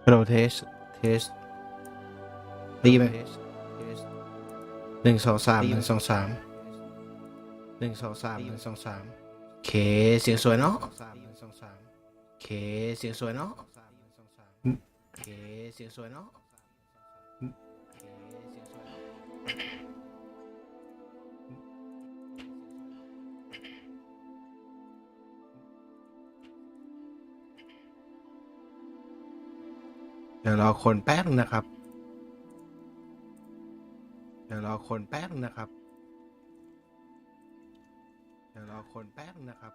ฮัลโหลเทสดีไหม1 2 3 1 2 31 2 3 1 2 3เคเสียงสวยเนาะเคเสียงสวยเนาะเคเสียงสวยเนาะเดี๋ยวรอคนแป๊บนึงนะครับเดี๋ยวรอคนแป๊บนึงนะครับเดี๋ยวรอคนแป๊บนึงนะครับ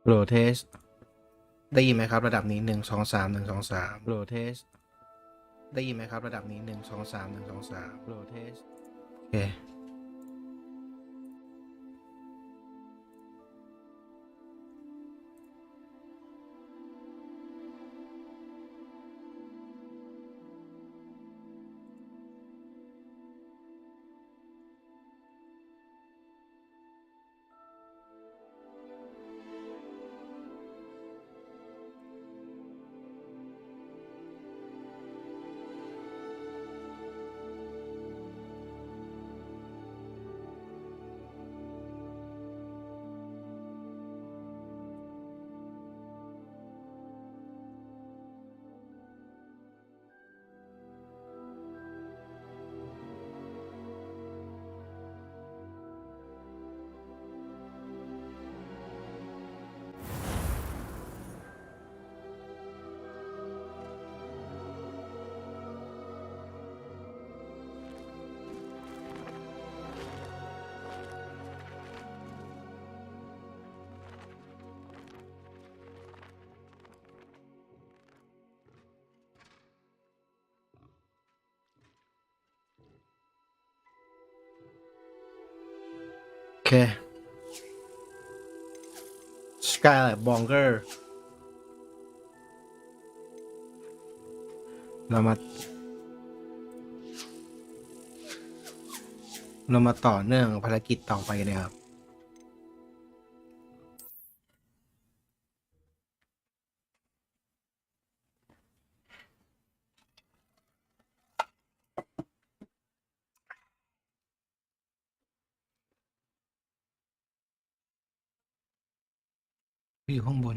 โหลเทสได้ยินไหมครับระดับนี้1 2 3 1 2 3โหลเทสได้ยินไหมครับระดับนี้1 2 3 1 2 3โหลเทสโอเคโอเค Skylab Bonger เรามาต่อเนื่องภารกิจต่อไปกันนะครับอยู่ข้างบน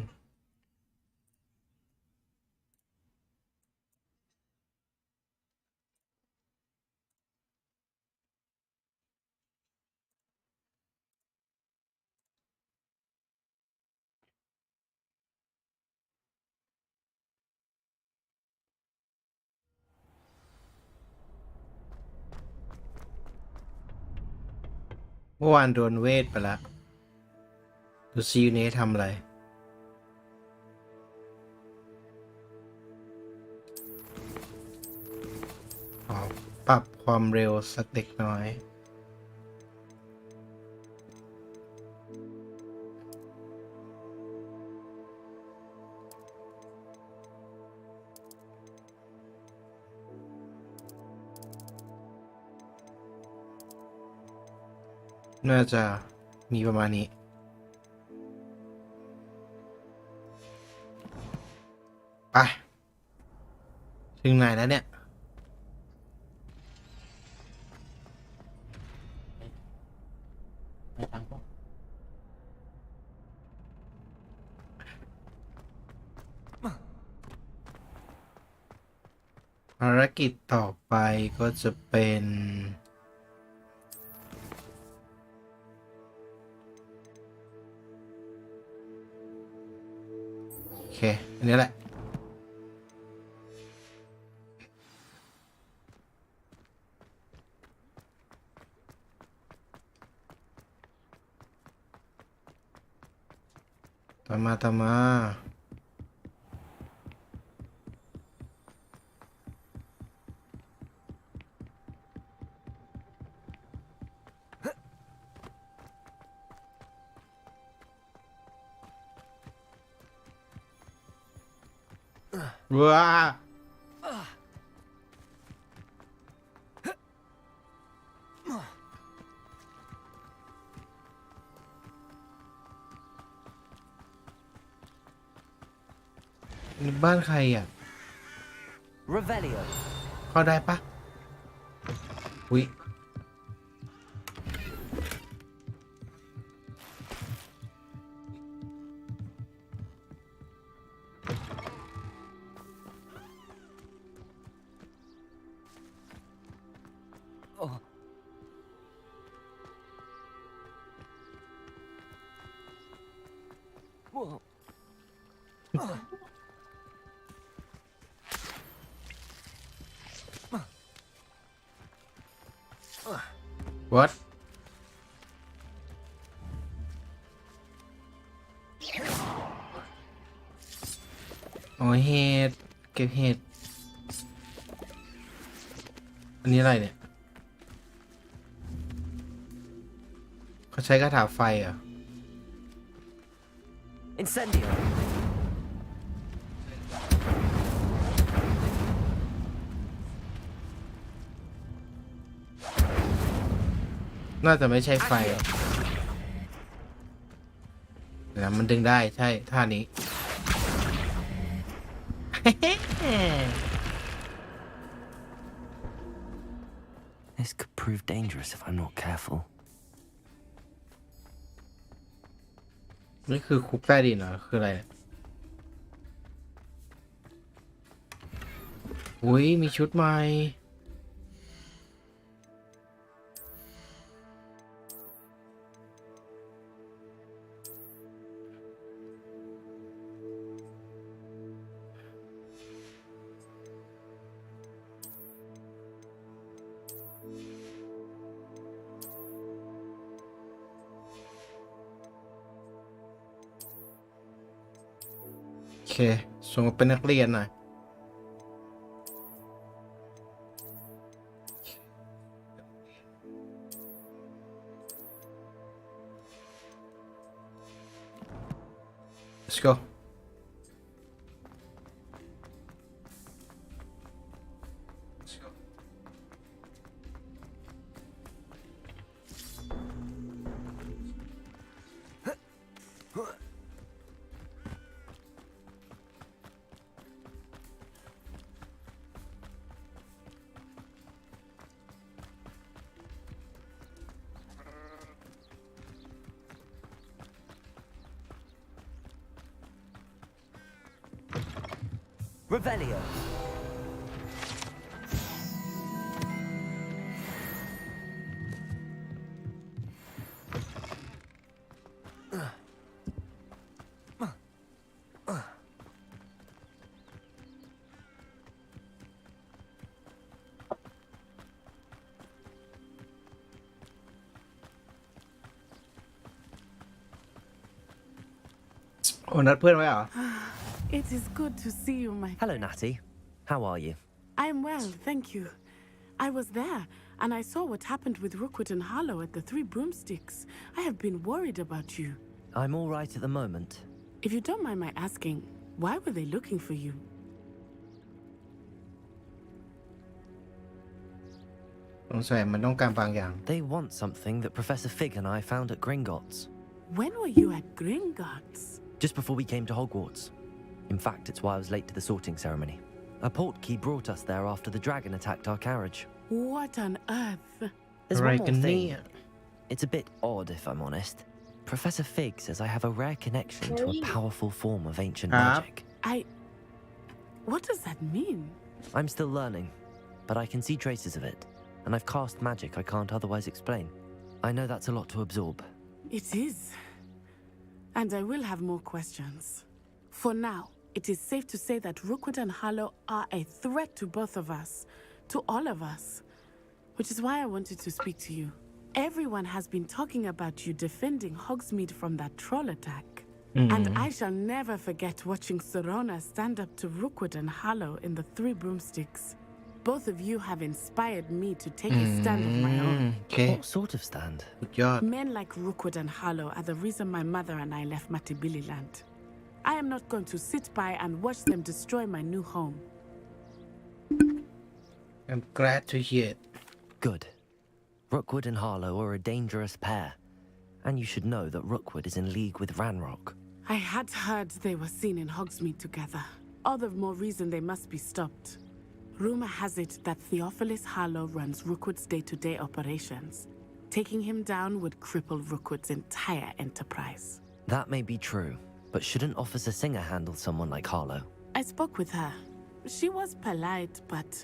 เมื่อวานโดนเวทไปละดูซียูเนทำอะไรอ๋อปรับความเร็วสักเด็กน้อยน่าจะมีประมาณนี้ไปถึงไหนแล้วเนี่ยไม่ตังก็ภารกิจต่อไปก็จะเป็นโอเคอันนี้แหละตามมาว้านี่บ้านใครอ่ะ Revelio เข้าได้ปะอุ๊ยoh. Whoa. what อ๋อเห็ดเก็บเห็ดอันนี้อะไรเนี่ยเขาใช้คาถาไฟเหรอ่ะ Incendio น่าจะไม่ใช่ไฟหรอกแต่มันดึงได้ใช่ท่านี้ This could prove dangerous if I'm not careful นี่คือคุกใต้ดินเหรอคืออะไรเนี่ยอุ้ยมีชุดใหม่โอเคส่งมาเป็นนักเรียนหน่อย let's go Revelio โอ้นัดเพื่อนไว้เหรอ It is good to see you, my Hello, friend. Natty. How are you? I'm well, thank you. I was there, and I saw what happened with Rookwood and Harlow at the Three Broomsticks. I have been worried about you. I'm all right at the moment. If you don't mind my asking, why were they looking for you? สงสัยมันต้องการบางอย่าง They want something that Professor Fig and I found at Gringotts. When were you at Gringotts? Just before we came to Hogwarts. In fact, it's why I was late to the sorting ceremony. A portkey brought us there after the dragon attacked our carriage. What on earth? There's one more thing. Right. It's a bit odd, if I'm honest. Professor Fig says I have a rare connection to a powerful form of ancient magic. What does that mean? I'm still learning, but I can see traces of it, and I've cast magic I can't otherwise explain. I know that's a lot to absorb. It is. And I will have more questions. For now, it is safe to say that Rookwood and Harlow are a threat to both of us, to all of us, which is why I wanted to speak to you. Everyone has been talking about you defending Hogsmeade from that troll attack. And I shall never forget watching Serona stand up to Rookwood and Harlow in the Three Broomsticks. Both of you have inspired me to take a stand of my own. โอเค What sort of stand? สุดยอด Men like Rookwood and Harlow are the reason my mother and I left Matibili land. I am not going to sit by and watch them destroy my new home. I'm glad to hear it Good. Rookwood and Harlow are a dangerous pair, and you should know that Rookwood is in league with Ranrock. I had heard they were seen in Hogsmeade together. All the more reason they must be stopped. Rumor has it that Theophilus Harlow runs Rookwood's day-to-day operations. Taking him down would cripple Rookwood's entire enterprise. That may be true, but shouldn't Officer Singer handle someone like Harlow? I spoke with her. She was polite, but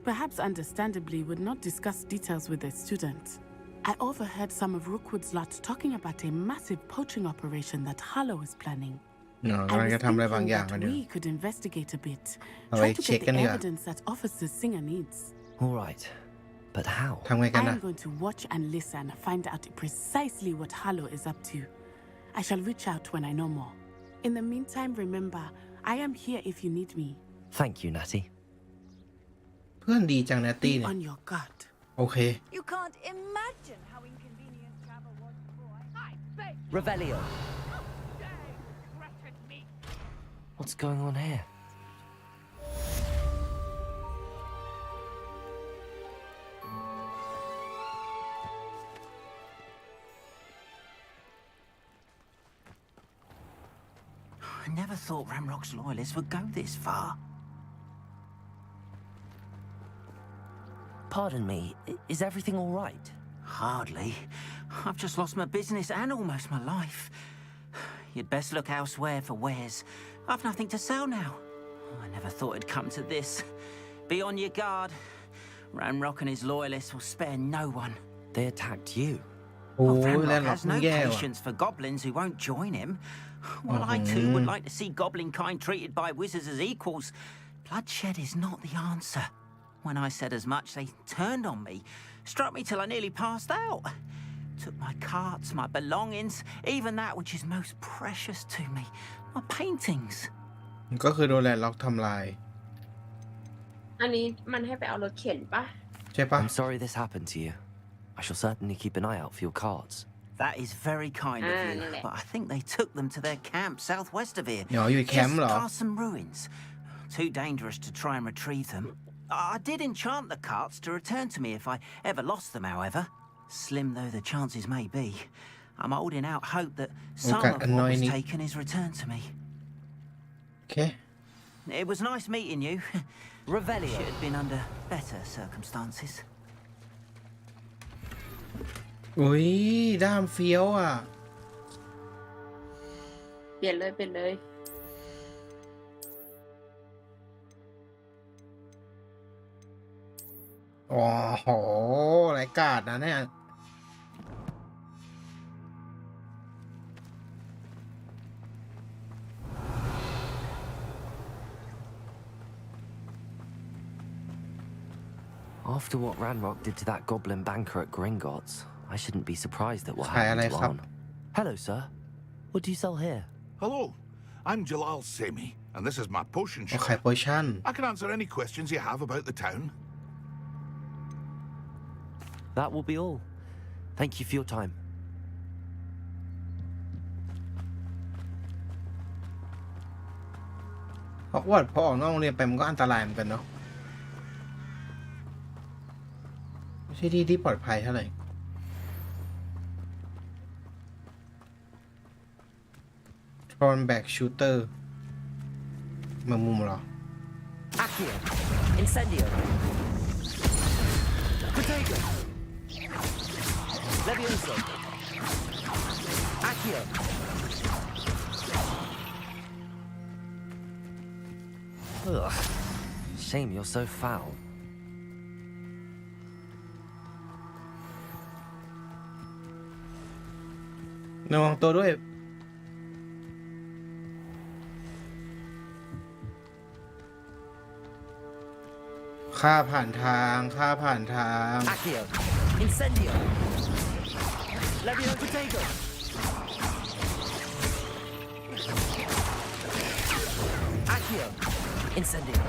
perhaps understandably would not discuss details with a student. I overheard some of Rookwood's lot talking about a massive poaching operation that Harlow is planning. เนาะ I กำลัง was จะทำอะไรบาง thinking อย่าง that กันอยู่ we could investigate a bit. All Try right, to check get the กันดีกว่า evidence that Officer Singer needs. All right, but how? ทำไงกัน I นะ am going to watch and listen, find out precisely what Harlow is up to. I shall reach out when I know more. In the meantime, remember, I am here if you need me. Thank you, Natty. เพื่อนดีจังนะตี้ Be เนี่ย on your guard. โอเค You can't imagine how inconvenient travel was before I beg Revelio. day threatened me. What's going on here? I never thought Ramrock's loyalists would go this far. Pardon me, is everything all right? Hardly. I've just lost my business and almost my life. You'd best look elsewhere for wares. I've nothing to sell now. I never thought it'd come to this. Be on your guard. Ramrock and his loyalists will spare no one. They attacked you. โอ้ย Ramrock แล้วหลอก has มึง no แย่ว่ะ patience for goblins who won't join him. While I too would like to see goblin kind treated by wizards as equals, bloodshed is not the answer. When I said as much, they turned on me, struck me till I nearly passed out. Took my carts, my belongings, even that which is most precious to me, my paintings. ก็คือโดนแลนด์ล็อกทำลาย อันนี้มันให้ไปเอารถเข็นปะ ใช่ปะ I'm sorry this happened to you. I shall certainly keep an eye out for your cards. That is very kind of you, Nile. but I think they took them to their camp southwest of here. เดี๋ยวอยู่แคมป์เหรอ Just past some ruins. Too dangerous to try and retrieve them. I did enchant the carts to return to me if I ever lost them, however. Slim though the chances may be, I'm holding out hope that some of what was annoying. taken is returned to me. โอเค It was nice meeting you. Revelio. Should have been under better circumstances. อุ้ยด้ามเฟี้ยวอ่ะ เปลี่ยนเลยเปลี่ยนเลย โอ้โหรายกาดนะเนี่ย After what Ranrock did to that goblin banker at Gringotts, I shouldn't be surprised at what ขายอะไร happened to ครับ Arn. Hello, sir. What do you sell here? Hello. I'm Jalal Semi, and this is my potion โอ shop. เคโพชั่น I can answer any questions you have about the town. That will be all. Thank you for your time. ฮอกวอตส์พอออกนอกโรงเรียนไปมันก็อันตรายเหมือนกันเนาะไม่ใช่ที่ที่ปลอดภัยเท่าไหร่ทรอนแบ็กชูเตอร์มามุมเหรอ Accio. Incendio. Protego. Levioso. Accio. Ugh. Shame you're so foul. ระวังตัวด้วยข้าผ่านทางข้าผ่านทาง Accio. Incendio. Levio Protego. Accio. Incendio.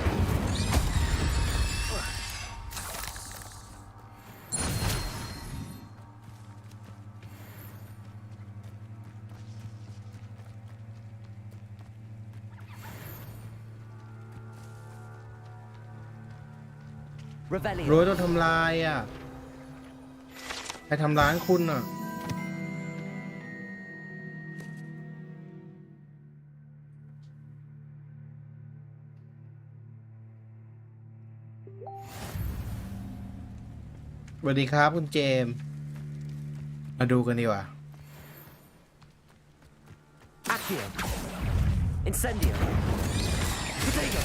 Revelio. รวยต้องทำลายอ่ะใครทำร้ายคุณอ่ะสวัสดีครับคุณเจมส์มาดูกันดีกว่า Accio. Incendio. Protego.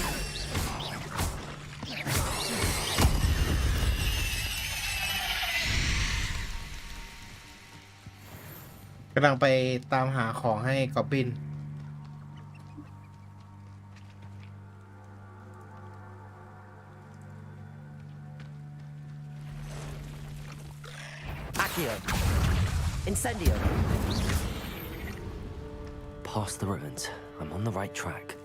กำลังไปตามหาของให้กอบบิน Accio. Incendio. Past the ruins. I'm on the right track.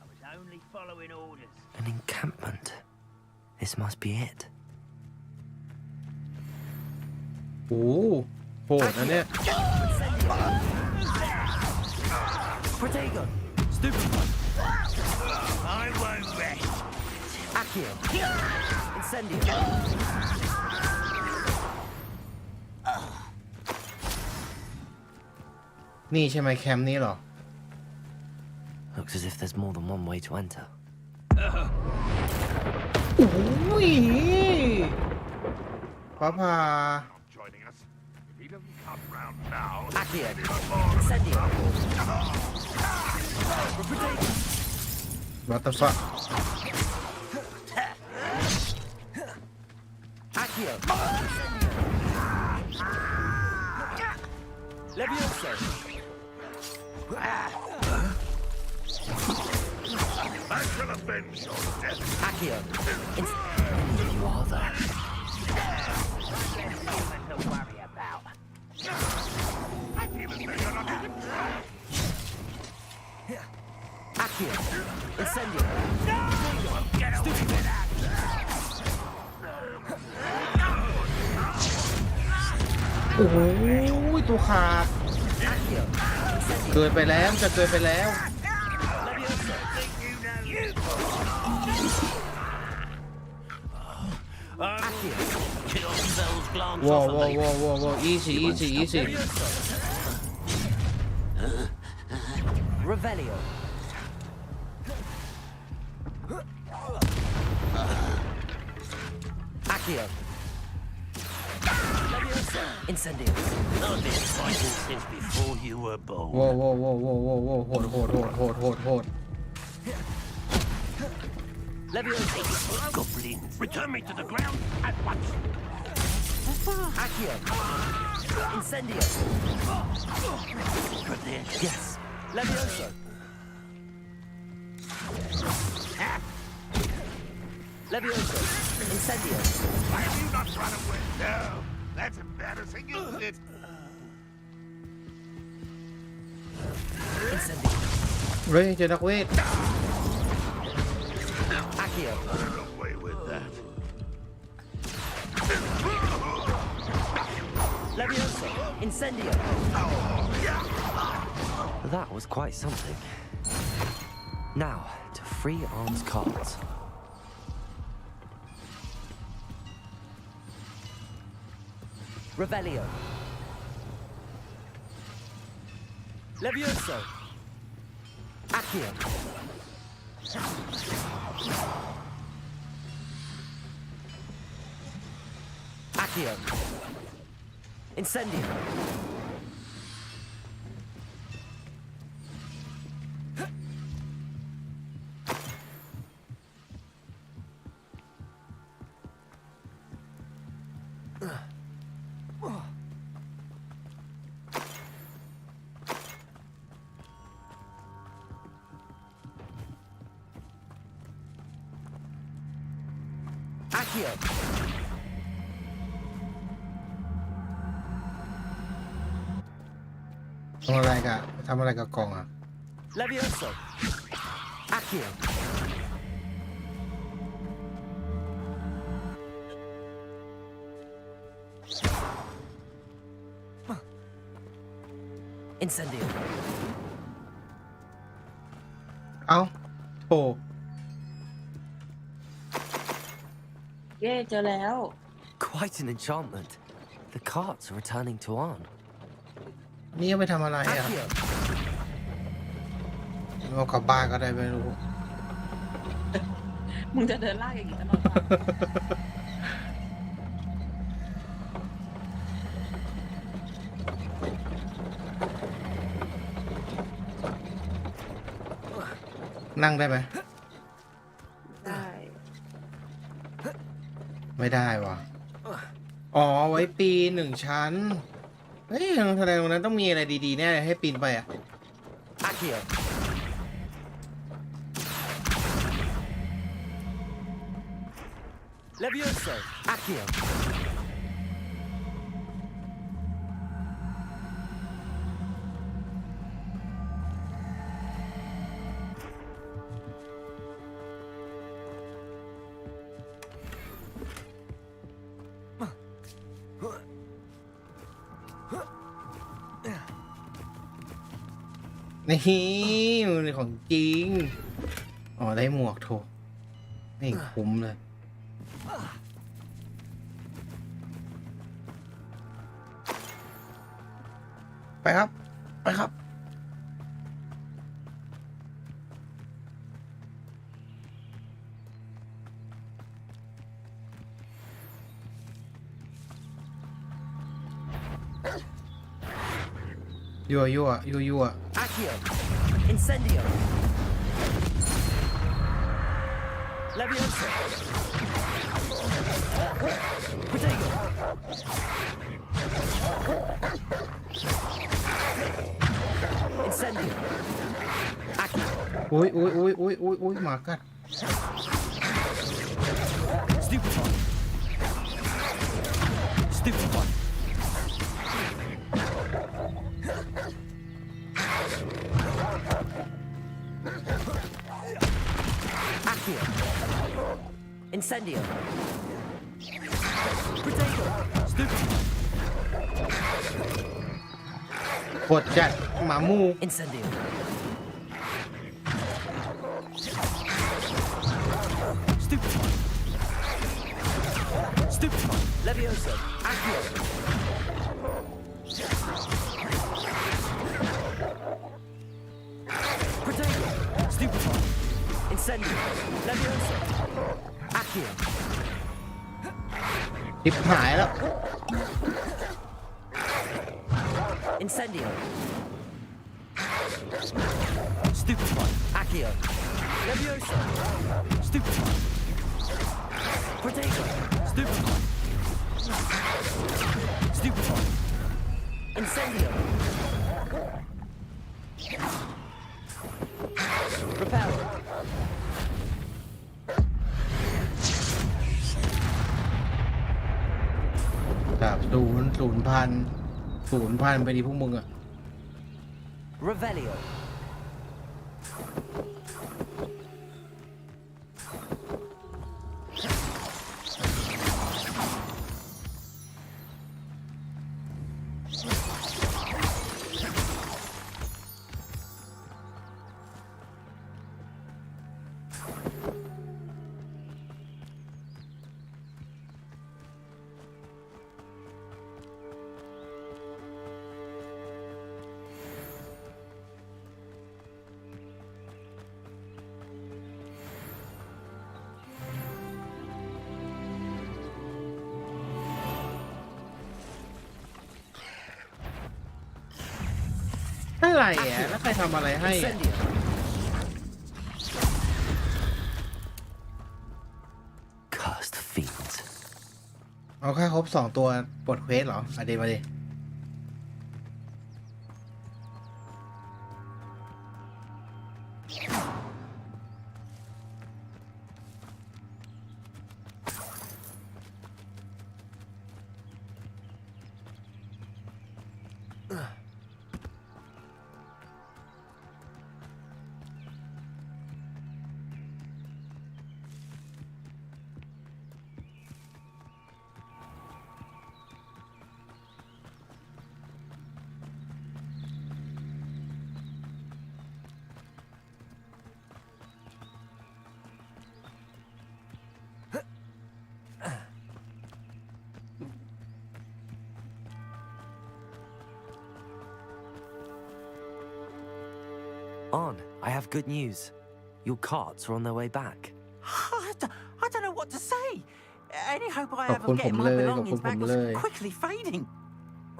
I was only following orders. An encampment. This must be it. โอ้โหดนะเนี่ย Protego. Stupid one. I won't rest. Accio. Incendio.นี่ใช่ไหมแคมป์นี้เหรอ Looks as if there's more than one way to enter. โอ้ยฟ้าผ่า Joining us. If he doesn't come round now, Accio. Incendio. Protego. What the fuck Accio. Levioso. I shall avenge your death. Accio. You are there. Nothing to worry about. I feel as though you're not even trying. Accio. Incendio. Get away with that. โอ้โหตัวขาด Accio. เกินไปแล้วจะเกินไปแล้ว Levioso. Accio. Kill those glance ว้าว off ว้าว of me. ว้าวว้าวว้าวอีซี่อีซี่อีซี่ Levioso. Revelio. Accio. Levioso. Incendio. I've been fighting since before you were born. ว้าวว้าวว้าวว้าวว้าวว้าวโหดโหดโหดโหดโหดโหด Levioso. Goblin, return me to the ground at once. Accio. Incendio. Prepare. Yes. Levioso. Levioso. Incendio. Why have you not run away? No, that's embarrassing, isn't it? Incendio. เฮ้ยเจอนักเวท Accio. Run away with that. Levioso. Incendio. That was quite something. Now, to free arms cards. Revelio. Levioso. Accio. Accio. Incendio. Accio. ทำอะไรกับกล่องอ่ะ Levioso. Accio. Incendio. เอ้าโถ เย้เจอแล้ว Quite an enchantment. The carts are returning to Arn. นี่ยังไม่ทำอะไรอ่ะ Accio. เอากลับบ้านก็ได้ไม่รู้ มึงจะเดินลากอย่างนี้ตลอดไป นั่งได้ไหม ได้ ไม่ได้ว่ะ อ๋อ ไว้ปีน1 ชั้น เฮ้ยแสดงว่านั้นต้องมีอะไรดีๆแน่เลยให้ปีนไปอ่ะ Accio. Levioso. Accio.นี่มันของจริง อ๋อ ได้หมวกโถไม่คุ้มเลย ไปครับ ไปครับ ยั่ว Accio. Incendio. Levioso. Protego. Incendio. Accio. อุ้ยหมากัด Stupefy. Stupefy. Accio. Incendio. Protego. Stupefy. กดจัดหมามู Incendio. Stupefy. Stupefy. Levioso. Accio. Protego. Stupefy. Incendio. Levioso. Accio. ทิปหายแล้ว Incendio. Stupefy. Accio. Levioso. Stupefy. Protego. Stupefy. Stupefy. Incendio. Repel. แบบศูนย์พันไปดิพวกมึงอะ Revelio. อะไรอ่ะแล้วใครทำอะไรให้อะ Incendio. 'Cursed fiends. เอาแค่ครบ2ตัวปลดเควสเหรอมาดิมาดิOn, I have good news. Your carts are on their way back. I don't know what to say. Any hope I ขอบคุ ever ณผ get ม my เลยขอบคุณ belongings ผม back was เลย quickly fading.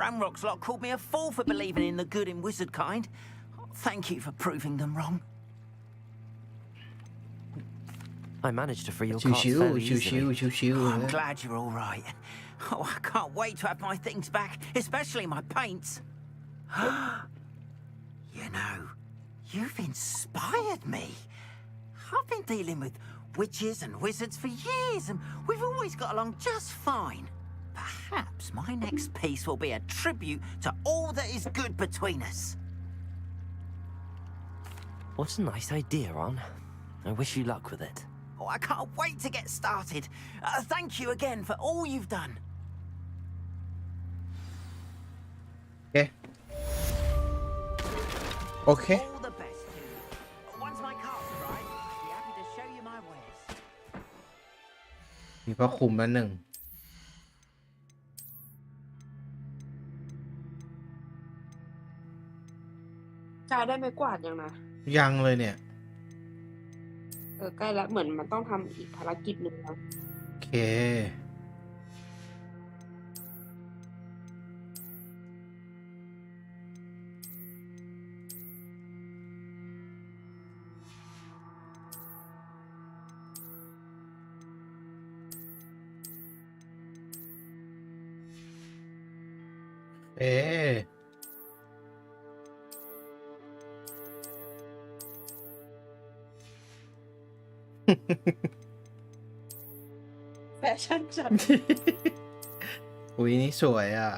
Ramrock's lot called me a fool for believing in the good in wizard kind. Thank you for proving them wrong. I managed to free your ชิว carts ชิว fairly ชิวชิว easily. ชิวชิว I'm glad you're all right. Oh, I can't wait to have my things back, especially my paints. You know, you've inspired me. I've been dealing with witches and wizards for years, and we've always got along just fine. Perhaps my next piece will be a tribute to all that is good between us. What a nice idea, On. I wish you luck with it. Oh, I can't wait to get started. Thank you again for all you've done. โอเค All the best to you. Once my car's arrived, I'll be happy to show you my wares. มีพระคุมแล้วหนึ่ง กายได้ไม้กวาดยังนะ ยังเลยเนี่ย ใกล้แล้วเหมือนมันต้องทำอีกภารกิจหนึ่งแล้ว โอเค เอ๊ะ แฟชั่นจัด อุ้ยนี่สวยอ่ะ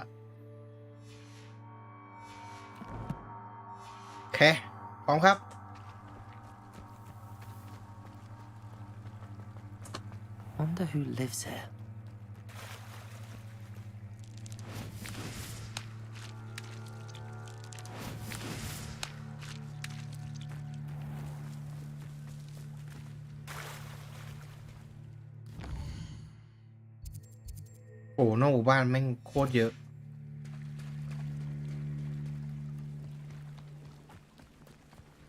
โอเค พร้อมครับ Wonder who lives here.โอ้นอกหมู่บ้านแม่งโคตรเยอะ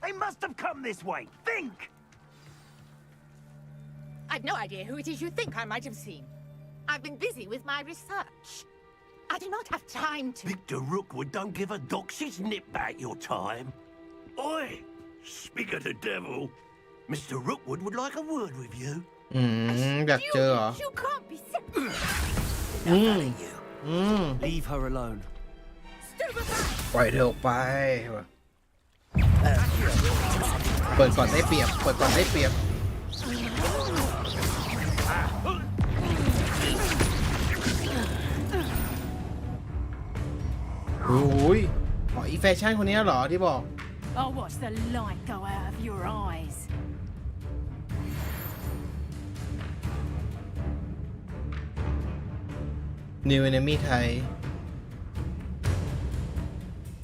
They must have come this way. Think! I've no idea who it is you think I might have seen. I've been busy with my research. I do not have time to. Victor Rookwood don't give a doxy's nip back your time. Oi! Speak of the devil. Mr. Rookwood would like a word with you. อยากเจอเหรอ You can't be sick. Leave her alone. Stupefy! ปล่อยเธอออกไป เปิดก่อนได้เปรียบ เปิดก่อนได้เปรียบ Oi! อ้ยอ๋ออีแฟชั่นคนนี้เหรอที่บอก I'll watch the light go out of your eyes. New Enemy ไทย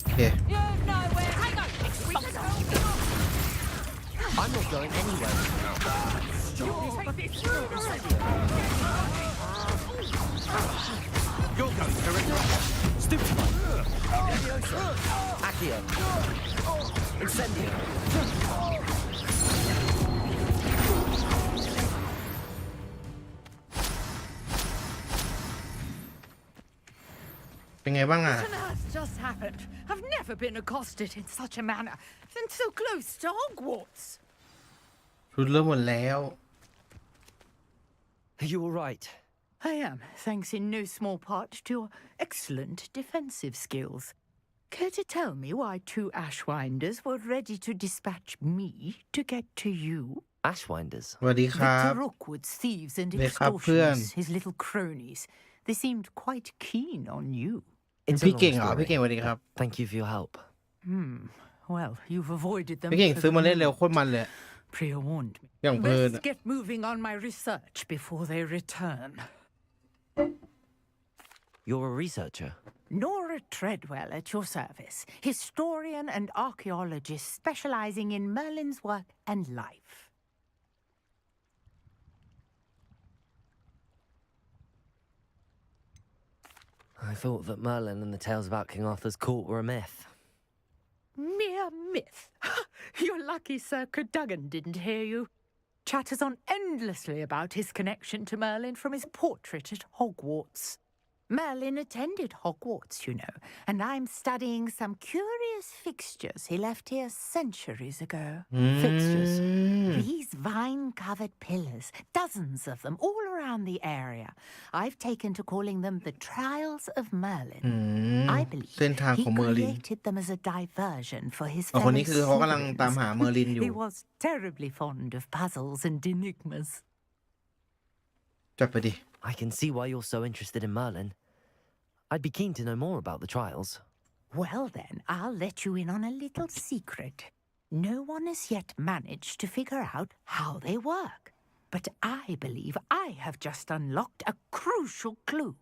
โอเค You know where I go. I'm not going anywhere. You're going correct. Stupid. Accio. Incendio. เป็นไงบ้างอ่ะ What on earth just happened? I've never been accosted in such a manner, and so close to Hogwarts. ชุดเริ่มหมดแล้ว Are you all right? I am, thanks in no small part to your excellent defensive skills. Care to tell me why 2 Ashwinders were ready to dispatch me to get to you? Ashwinders. สวัสดีครับ Victor Rookwood's thieves and สวัสดีครับเพื่อน extortioners, his little cronies. They seemed quite keen on you. It's a พี่ long เก่งเหรอ พี่ story. เก่งสวัสดีครับ Thank you for your help. Well, you've avoided them. พี่เก่ง for ซื้อ the มาเล่นเร็ว moment. โคตรมันเลย Pre-warned me. อย่างเพลิน Let's อะ get moving on my research before they return. You're a researcher. Nora Treadwell at your service, historian and archaeologist specializing in Merlin's work and life. I thought that Merlin and the tales about King Arthur's court were a myth. Mere myth. You're lucky Sir Cadogan didn't hear you. Chatters on endlessly about his connection to Merlin from his portrait at Hogwarts. Merlin attended Hogwarts, you know, and I'm studying some curious fixtures he left here centuries ago. Fixtures. These vine-covered pillars, dozens of them all around the area. I've taken to calling them the Trials of Merlin. I believe เส้นทาง he ของเมอร์ลิน created them as a diversion for his อ๋อคน fellow นี้คือเขากำลังตามหาเมอร์ลินอยู่ He was terribly fond of puzzles and enigmas. จัดไปดิ I can see why you're so interested in Merlin. I'd be keen to know more about the trials. Well then, I'll let you in on a little secret. No one has yet managed to figure out how they work. But I believe I have just unlocked a crucial clue.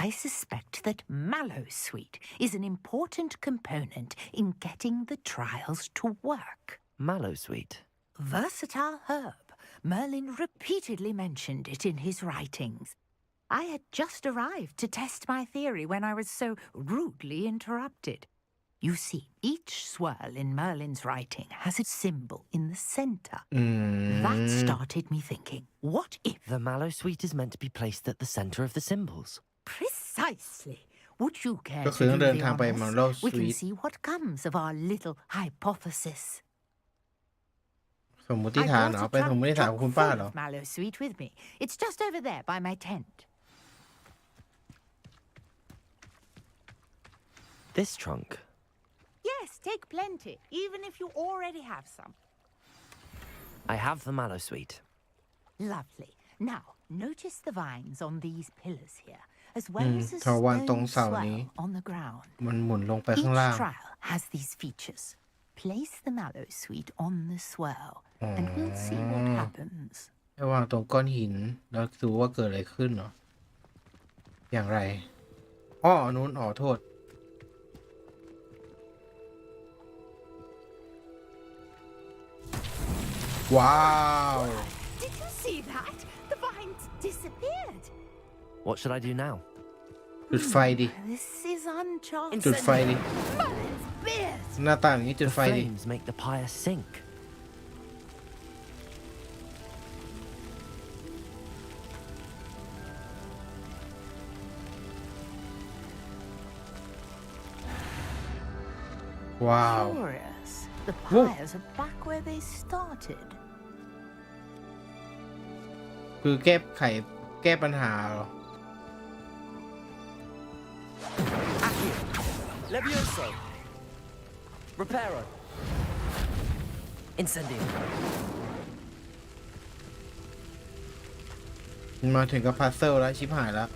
I suspect that Mallowsweet is an important component in getting the trials to work. Mallowsweet. Versatile herb. Merlin repeatedly mentioned it in his writings. I had just arrived to test my theory when I was so rudely interrupted. You see, each swirl in Merlin's writing has a symbol in the center. That started me thinking, what if... The Mallowsweet is meant to be placed at the center of the symbols. Precisely. Would you care ก็ to คือ do ต้องเดิน the ทางไป honors? มาร์โลส We วี can ท see what comes of our little hypothesis. สมมติฐานเหรอ เป็นสมมติฐานของคุณป้าเหรอ Mallowsweet with me. It's just over there by my tent. This trunk. Yes, take plenty, even if you already have some. I have the Mallowsweet. Lovely. Now, notice the vines on these pillars here, as well as a ทวารตรง stone เสานี้ swell on the ground. มันหมุนลงไป Each ข้างล่าง trial has these features. Place the Mallowsweet on the swell, and we'll see what happens. ให้วางตรงก้อนหิน แล้วดูว่าเกิดอะไรขึ้นเหรอ อย่างไรอ้ออันนู้นอ๋อโทษ ว้าว Did you see that? The vines disappeared. What should I do now? จุดไฟดิ This is uncharted. จุดไฟดิ Merlin's beard. หน้าต่างอย่างนี้จุด The ไฟดิ flames make the pyre sink. Wow. Curious. The Whoa. pyres are back where they started. คือแก้ปัญหาเหรอ Accio. Levioso. Reparo. Incendio. มาถึงกับพัซเซิลแล้วชิบหายแล้ว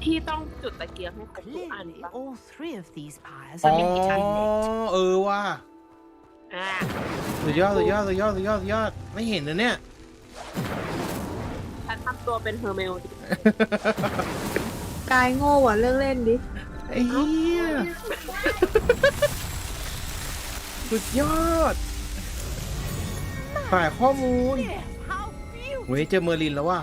พี่ต้องจุดตะเกียงให้ครบทุกอัน Clearly, ปะ all three of these pyres อ๋อ are interlinked. ว่ะ อ่า สุดยอดไม่เห็นนะเนี่ย ฉันทำตัวเป็นเฮอร์เมลดิ กายโง่ว่ะเลิกเล่นดิ ไอ้เหี้ยสุดยอดฝ่ายข้อมูล How beautiful! เว้ยเจอเมอร์ลินแล้วว่ะ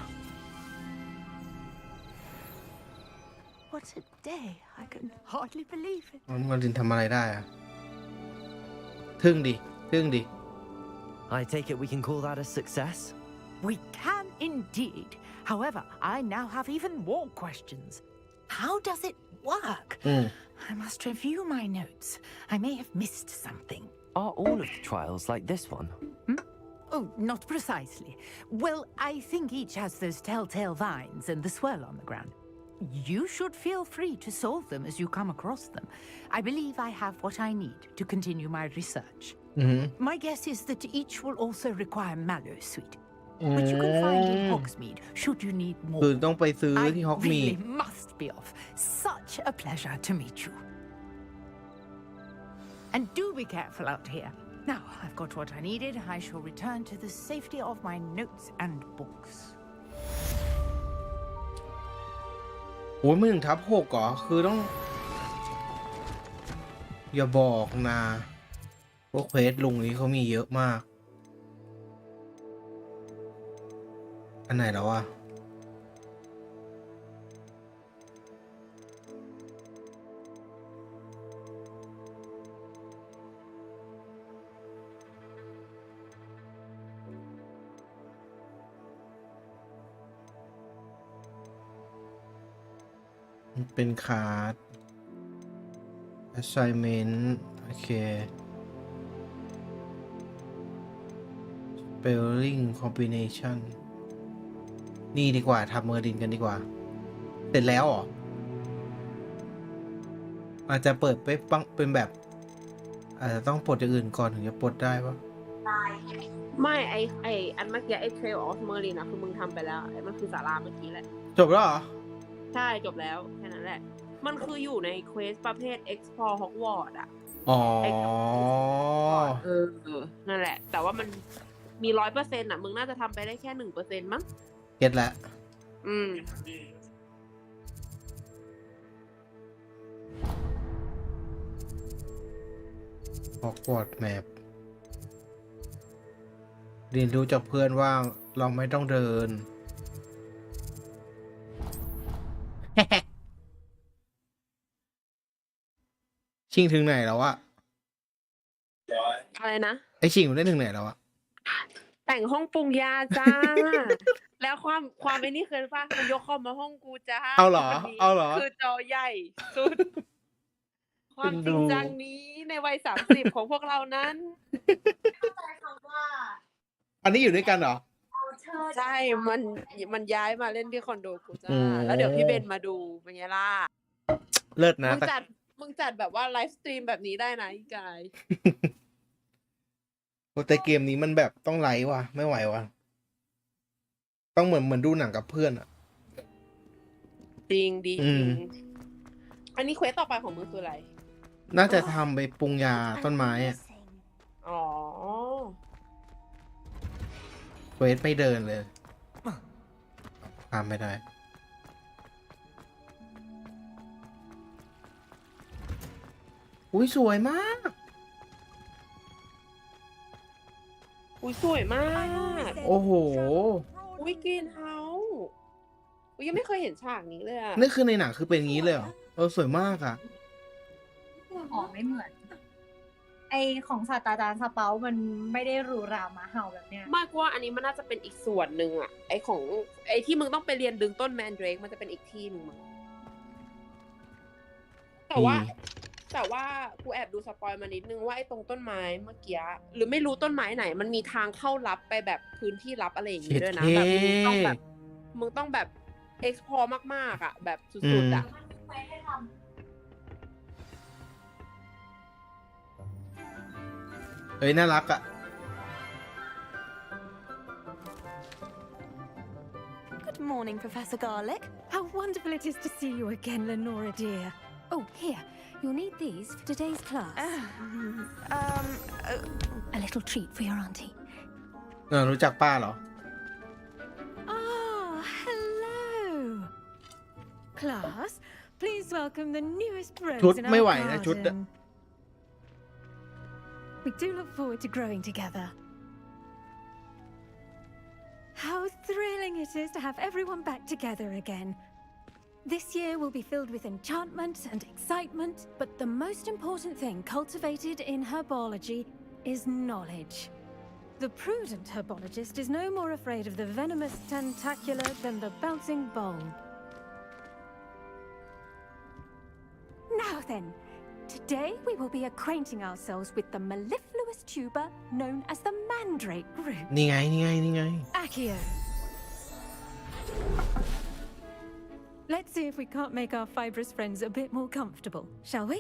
What a day! I can hardly believe it. เมอร์ลินทำอะไรได้อะทึ่งดิ I take it we can call that a success? We can indeed. However, I now have even more questions. How does it work? อืม I must review my notes. I may have missed something. Are all of the trials like this one? Oh, not precisely. Well, I think each has those telltale vines and the swirl on the ground. You should feel free to solve them as you come across them. I believe I have what I need to continue my research. อืม My guess is that each will also require mallow sweet, which you can find in Hogsmeade should you need คือ more. ต้องไปซื้อ I ที่ฮอกมีด really must be off. Such a pleasure to meet you. And do be careful out here. Now, I've got what I needed. I shall return to the safety of my notes and books. โอ้ย1/6เหรอ คือต้อง อย่าบอกนะ พวกเควสลุงนี้เขามีเยอะมาก อันไหนแล้ววะ เป็นคาร์ด assignment โอเค spelling combination นี่ดีกว่าทำเมอร์ดินกันดีกว่า เสร็จแล้วเหรอ อาจจะเปิดไปปังเป็นแบบ อาจจะต้องปลดอย่างอื่นก่อนถึงจะปลดได้ปะ ไม่ไออันเมื่อกี้ไอ Trail of Merlin นะคือมึงทำไปแล้วไอมันคือศาลาเมื่อกี้แหละ จบแล้วเหรอ ใช่จบแล้วแค่นั้นแหละ มันคืออยู่ในเควสประเภท Explore Hogwarts อ่ะ อ๋อ นั่นแหละ แต่ว่ามันมี 100% อ่ะ มึงน่าจะทำไปได้แค่ 1% มั้ง เก็ตแล้ว อืม ฮอกวอตส์แมปเรียนรู้จากเพื่อนว่าเราไม่ต้องเดิน ชิงถึงไหนแล้วอะ อะไรนะ ไอชิงมันได้ถึงไหนแล้วอะ แต่งห้องปรุงยาจ้า แล้วความไอ้นี่เคยป่ะมันยกคอมมาห้องกูจ้า เอาเหรอ วันนี้ เอาเหรอ คือจอใหญ่สุด ความจริงจังนี้ในวัย30 ของพวกเรานั้น อันนี้อยู่ด้วยกันเหรอ ใช่ มันย้ายมาเล่นที่คอนโดกูจ้า อืม แล้วเดี๋ยวพี่เบนมาดูเป็นไงล่ะ เลิศนะ มึงจัดแบบว่าไลฟ์สตรีมแบบนี้ได้นะอีกาย แต่เกมนี้มันแบบต้องไลฟ์ว่ะ ไม่ไหวว่ะ ต้องเหมือนดูหนังกับเพื่อนอะ จริงดี อื จริ ม ง อันนี้เควสต่อไปของมึงคืออะไร น่าจะทำไปปรุงยาต้นไม้อะ อ๋อ เควสไม่เดินเลยตามไม่ได้ อุ้ยสวยมาก อุ้ยสวยมาก โอ้โห อุ้ยกรีนเฮาส์อุ้ยยังไม่เคยเห็นฉากนี้เลยอะ นี่คือในหนังคือเป็นอย่างนี้เลยเหรอ สวยมากอะ อ๋อไม่เหมือน ไอของศาสตราจารย์สเปามันไม่ได้หรูหรามาเห่าแบบเนี้ย มากกว่าอันนี้มันน่าจะเป็นอีกส่วนหนึ่งอะไอที่มึงต้องไปเรียนดึงต้นแมนเดรกมันจะเป็นอีกที่หนึ่งมั้งแต่ว่ากูแอบดูสปอยล์มานิดนึงว่าไอ้ตรงต้นไม้เมื่อกี้หรือไม่รู้ต้นไม้ไหน มันมีทางเข้าลับไปแบบพื้นที่ลับอะไรอย่างงี้ด้วยนะ เท่ แบบมึงต้องแบบ explore มากๆอะแบบสุดๆอะ เฮ้ย น่ารักอะ Good morning, Professor Garlic. How wonderful it is to see you again, Lenora dear. Oh, here. You'll need these for today's class. A little treat for your auntie. รู้จักป้าเหรอ Ah, hello. Class, please welcome the newest rose ชุด in ไม่ our ไหวนะชุด garden. We do look forward to growing together. How thrilling it is to have everyone back together again. This year will be filled with enchantment and excitement, but the most important thing cultivated in herbology is knowledge. The prudent herbologist is no more afraid of the venomous tentacular than the bouncing bulb. Now then, today we will be acquainting ourselves with the mellifluous tuber known as the mandrake root. นี่ไง Accio. Let's see if we can't make our fibrous friends a bit more comfortable, shall we?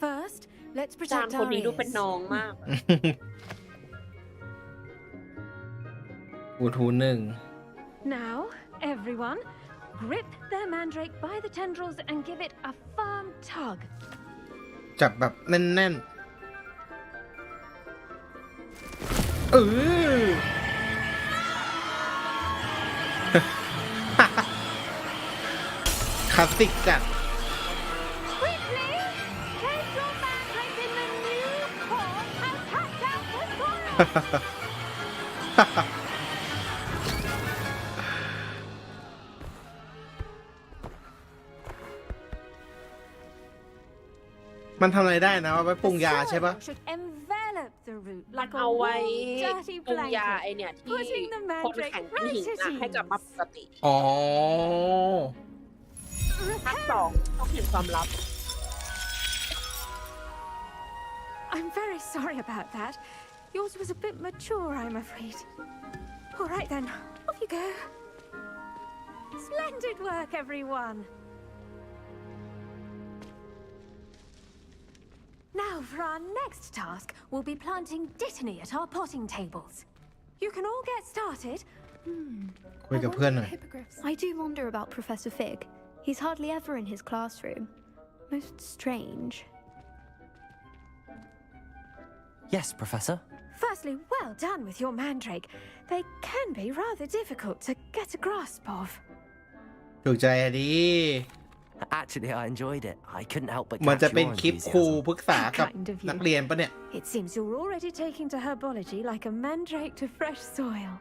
First, let's จาน protect คน our นี้ดูเป็น ears. น้องมาก อูทูหนึ่ง Now, everyone, grip their mandrake by the tendrils and give it a firm tug. จับแบบแน่นๆคลาสสิกจัด Quickly, place your mandrake in the new pot and touch out the soil. มันทำอะไรได้นะเอาไว้ปรุงยา The ใช่ปะ soil should envelop the root มัน like a เอาไว้ warm, dirty ปรุงยา blanket. ไอเนี่ยที่ Putting the คนแข็ง mandrake เป็นหิน right นะ at ให้กลับมาป ease. กติ อ๋อ ภาคสองต้องเห็นความลับ I'm very sorry about that. Yours was a bit mature, I'm afraid. All right then, off you go. Splendid work, everyone. Now for our next task, we'll be planting dittany at our potting tables. You can all get started. คุยกับเพื่อนหน่อย I do wonder about Professor Fig. He's hardly ever in his classroom. Most strange. Yes, Professor. Firstly, well done with your mandrake. They can be rather difficult to get a grasp of. ถูกใจอะดี Actually, I enjoyed it. I couldn't help but มัน catch จะเป็น your คลิปครู enthusiasm. ปรึกษากับ Kind of you. นักเรียนปะเนี่ย It seems you're already taking to herbology like a mandrake to fresh soil.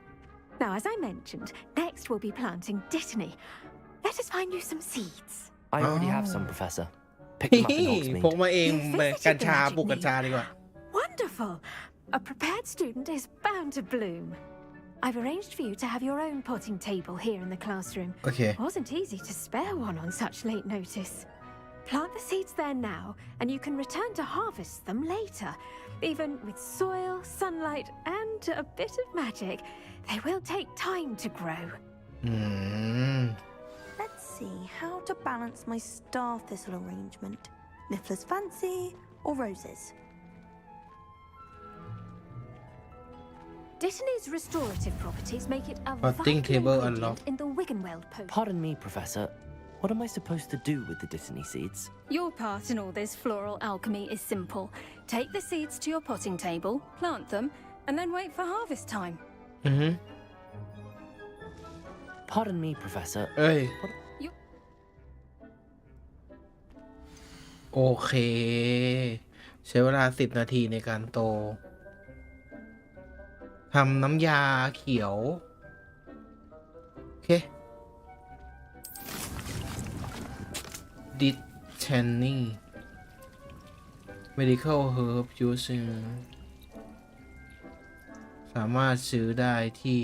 Now, as I mentioned, next we'll be planting dittany. Let us find you some seeds. I already have some, Professor. Pick them up in พก Hogsmeade. มาเอง You เหมือน visited กัญ the ชา magic ปลูกกัญ mead. ชาดีกว่า Wonderful! A prepared student is bound to bloom. I've arranged for you to have your own potting table here in the classroom. โอเค Wasn't easy to spare one on such late notice. Plant the seeds there now, and you can return to harvest them later. Even with soil, sunlight, and a bit of magic, they will take time to grow. อืม Let's see how to balance my star thistle arrangement. Niffler's fancy or roses? Dittany's restorative properties make it a Potting vital table ingredient unlocked. in the Wiggenweld potion. Pardon me, Professor. What am I supposed to do with the Dittany seeds? Your part in all this floral alchemy is simple. Take the seeds to your potting table, plant them, and then wait for harvest time. อือฮึ Pardon me, Professor. เอ้ย You- โอเค ใช้เวลา10 นาทีในการโต ทำน้ำยาเขียว โอเค Dittany Medical Herb Using สามารถซื้อได้ที่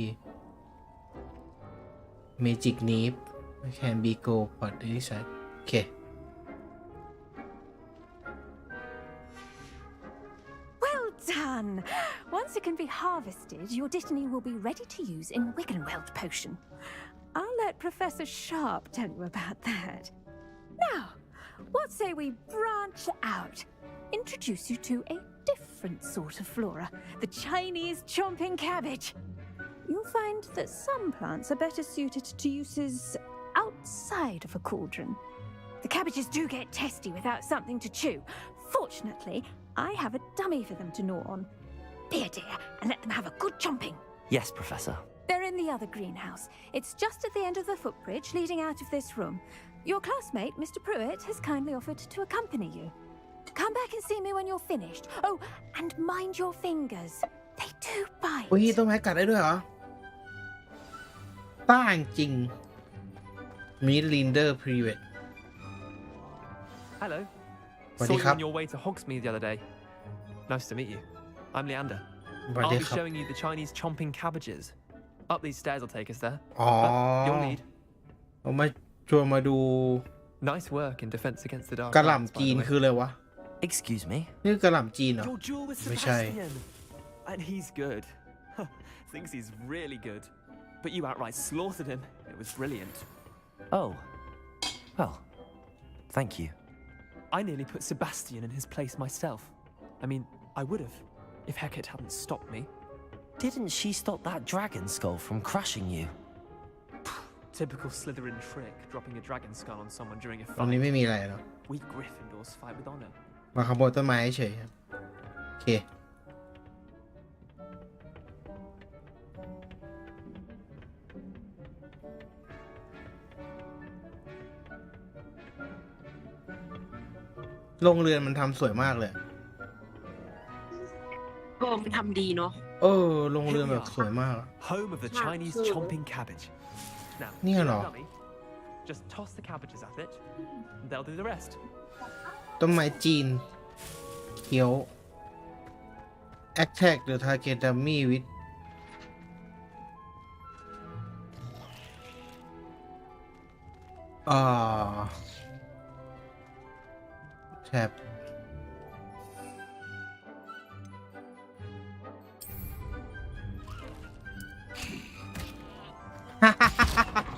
Magic Nip Can be go but this โอเค Well done! Once it can be harvested, your dittany will be ready to use in Wiggenweld potion. I'll let Professor Sharp tell you about that. Now, what say we branch out? Introduce you to a different sort of flora, the Chinese chomping cabbage. you'll find that some plants are better suited to uses outside of a cauldron. The cabbages do get testy without something to chew. Fortunately, I have a dummy for them to gnaw on. Be a dear and let them have a good chomping. Yes, Professor. They're in the other greenhouse. It's just at the end of the footbridge leading out of this room. Your classmate, Mr. Pruitt, has kindly offered to accompany you. Come back and see me when you're finished. Oh, and mind your fingers. They do bite. อุ้ยต้นไม้กัดได้ด้วยเหรอต้างจริงมีลินเดอร์พรีเวท Hello. What Saw do you you have? on your way to Hogsmeade the other day. Nice to meet you. I'm Leander. สวัส I'll ดี be ครับ showing you the Chinese chomping cabbages. Up these stairs will take us there. อ๋อ But you'll need ผมมาชวนมาดู nice work in defense against the dark กระ arts, หล่ำ by จีน the way. คืออะไรวะ Excuse me? นี่กระหล่ำจีนเหรอ Your duel with Wish I- Sebastian. And he's good. Thinks he's really good. But you outright slaughtered him. It was brilliant. Oh. Well, thank you. I nearly put Sebastian in his place myself. I mean, I would have, if Hecate hadn't stopped me. Didn't she stop that dragon skull from crushing you? Typical Slytherin trick, dropping a dragon skull on someone during a ตรงนี้ fight. ไม่มีอะไรหรอก We Gryffindors fight with honor. มาขโมยต้นไม้เฉยครับโอเคโรงเรือนมันทำสวยมากเลย มันทำดีเนาะ โรงเรือนแบบสวยมาก Home of the Yeah, Chinese sure. chomping cabbage. Now, Yeah, you no. dummy, just toss the cabbages at it, and they'll do the rest. ต้นไม้จีนเขียว Attack the target dummy with แท็บ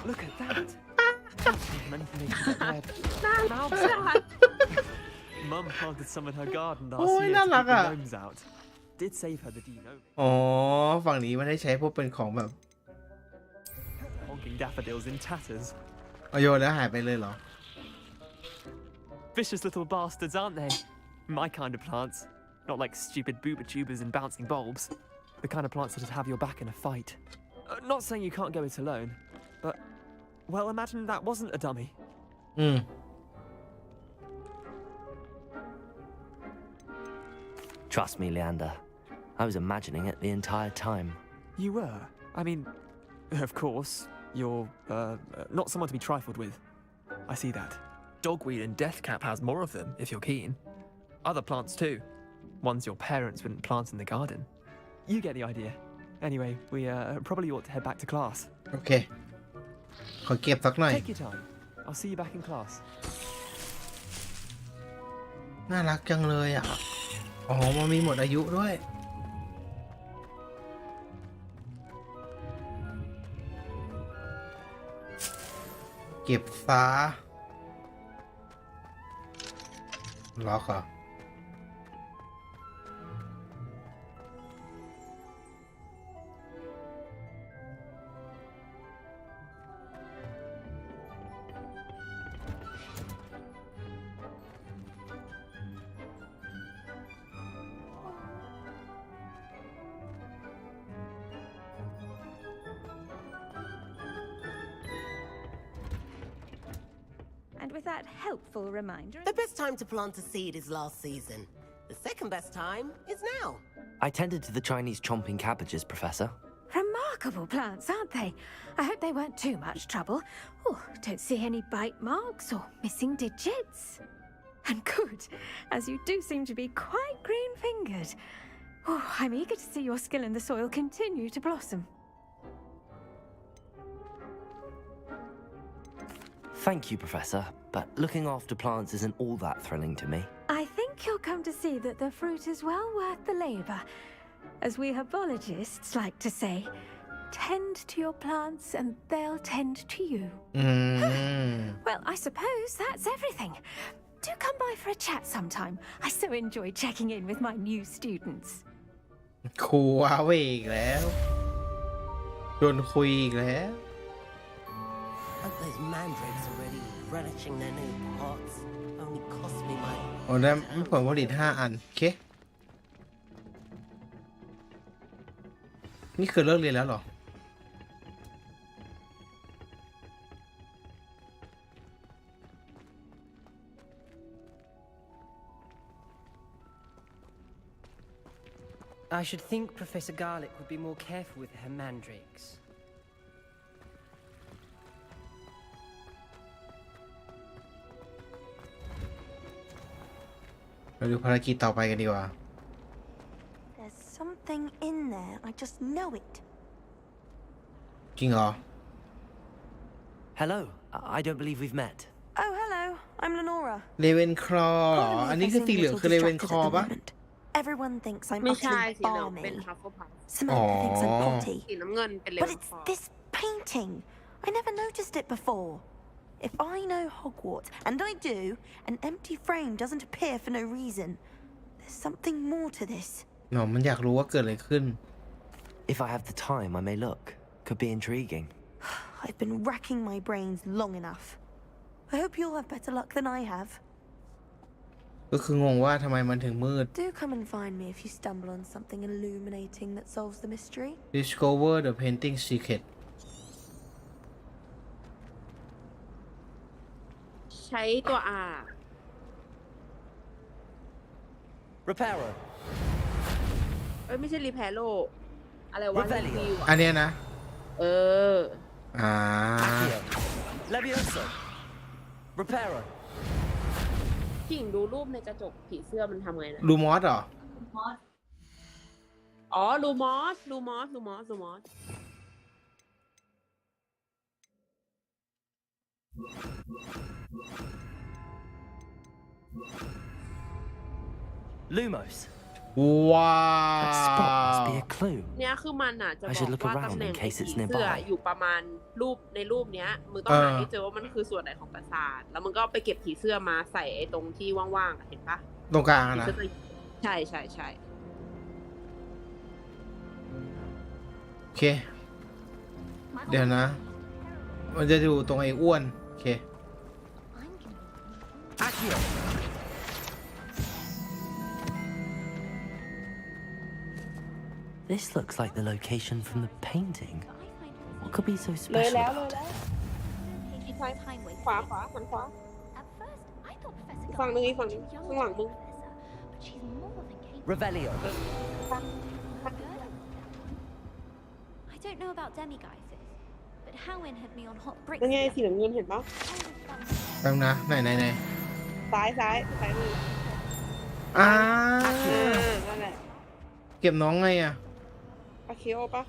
Look at that. Mouths Mum planted some in her garden last Oh, year toน่า keep รัก the อ่ะ gnomes out. Did save her the Dino. อ๋อ ฝั่งนี้มันได้ใช้พวกเป็นของแบบ Honking daffodils in tatters. เอาโยนแล้วหายไปเลยเหรอ Vicious little bastards, aren't they? My kind of plants. Not like stupid booba tubers and bouncing bulbs. The kind of plants that'd have your back in a fight. Not saying you can't go it alone, but, well, imagine that wasn't a dummy. อืม Trust me, Leander. I was imagining it the entire time. You were? I mean, of course, you're, not someone to be trifled with. I see that. Dogweed and deathcap has more of them, if you're keen. Other plants too. Ones your parents wouldn't plant in the garden. You get the idea. Anyway, we probably ought to head back to class. โอเค ขอเก็บสักหน่อย Take your time. I'll see you back in class. น่ารักจังเลยอ่ะ อ๋อ มันมีหมดอายุด้วย เก็บซาล็อกเหรอ And with that helpful reminder... The best time to plant a seed is last season. The second best time is now. I tended to the Chinese chomping cabbages, Professor. Remarkable plants, aren't they? I hope they weren't too much trouble. Oh, don't see any bite marks or missing digits. And good, as you do seem to be quite green-fingered. Oh, I'm eager to see your skill in the soil continue to blossom. Thank you, Professor, but looking after plants isn't all that thrilling to me. I think you'll come to see that the fruit is well worth the labour. As we herbologists like to say, tend to your plants and they'll tend to you. Well, I suppose that's everything. Do come by for a chat sometime. I so enjoy checking in with my new students. ครูอาเวอีกแล้ว โดนคุยอีกแล้ว Hope those mandrakes are ready, relishing their new pots. Only cost me my. โอ้ได้ผลผลิต5 อัน โอเค นี่คือเลิกเรียนแล้วเหรอ I should think Professor Garlick would be more careful with her mandrakes. เราดูภารกิจต่อไปกันดีกว่า There's something in there. I just know it. จริงเหรอ Hello. I don't believe we've met. Oh, hello. I'm Lenora. เลเวนคลอเหรอ อันนี้คือสีเหลืองคือเลเวนคลอปะ Everyone thinks I'm ไม่ใช่ utterly สีเหลืองเป็น balmy. ฮัฟเฟิลพัฟ Samantha thinks I'm potty. สีน้ำเงินเป็นเล But เวน it's คอ this painting. I never noticed it before. If I know Hogwarts, and I do, an empty frame doesn't appear for no reason. There's something more to this. หนอมันอยากรู้ว่าเกิดอะไรขึ้น If I have the time, I may look. Could be intriguing. I've been racking my brains long enough. I hope you'll have better luck than I have. ก็คืองงว่าทำไมมันถึงมืด Do come and find me if you stumble on something illuminating that solves the mystery. Discover the painting secret ใช้ตัว R Reparo. เอ้ย ไม่ใช่รีแพโลอะไรวะ Revelio รีวิว อันเนี้ยนะ เออ Accio. Levioso. Reparo. กิ่งดูรูปในกระจกผีเสื้อมันทำไงนะ ลูมอสเหรอ อ๋อ ลูมอส Lumos. ว้า That spot must be ว a clue. เนี่ยคือมันอ่ะจะบ I อก should look ว่า around ตำแหน่ง in ไอ้ case ผี it's เสื้อ nearby. อยู่ประมาณรูปในรูปเนี้ยมึงต้องหาให้เจอว่ามันคือส่วนไหนของปราสาทแล้วมึงก็ไปเก็บผีเสื้อมาใส่ไอ้ตรงที่ว่างๆอะเห็นปะ ตรงกลางอะ ผี นะ เสื้อตัวใช่ โอเค เดี๋ยวนะ มันจะดูตรงไอ้อ้วน โอเค Accio. This looks like the location from the painting. What could be so เลย special แล้ว about it? อีกซ้ายขวาหันขวาฝั่งนึงอีกฝั่งนึงข้างหลังมึง Revelio. I don't know about demiguises, but Howin had me on hot bricks. นั่นไงสีน้ำเงินเห็นปะ แป๊บนะ ไหน ซ้ายมือ อ่า นั่นแหละ เก็บน้องไงอะ อาเคโอปะ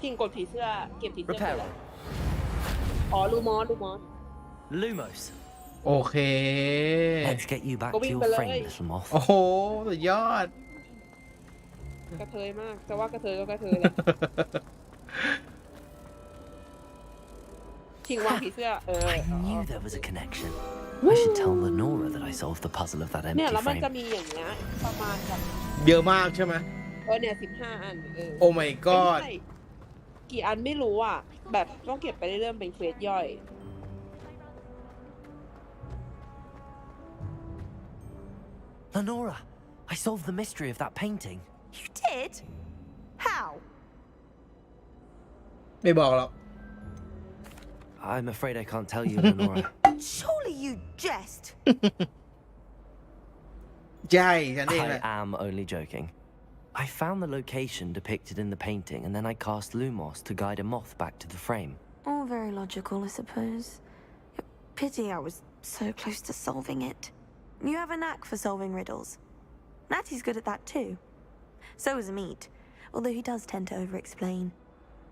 กิ่งกดผีเสื้อเก็บผีเสื้อไปแล้ว อ๋อ ลูมอส Lumos. โอเค Let's get you back to your frame, little moth. โอ้โห สุดยอด กระเทยมากจะว่ากระเทยก็กระเทยเลย ชิงวางผีเสื้อ I knew there was a connection. I should tell Lenora that I solved the puzzle of that เนี่ย empty แล้วมันจะ frame. มีอย่างเงี้ยประมาณแบบ เยอะมากใช่ไหม เนี่ย15 อันโอ้ my god ไม่ใช่กี่อันไม่รู้อ่ะ แบบต้องเก็บไปเรื่อยๆเป็นเควสย่อย Lenora, I solved the mystery of that painting. You did? How? ไม่บอกหรอก I'm afraid I can't tell you, Lenora. Surely you jest. ใช่ฉันเองแห I ละ am only joking. I found the location depicted in the painting, and then I cast Lumos to guide a moth back to the frame. All very logical, I suppose. Pity I was so close to solving it. You have a knack for solving riddles. Natty's good at that too. So is Amit, although he does tend to over-explain.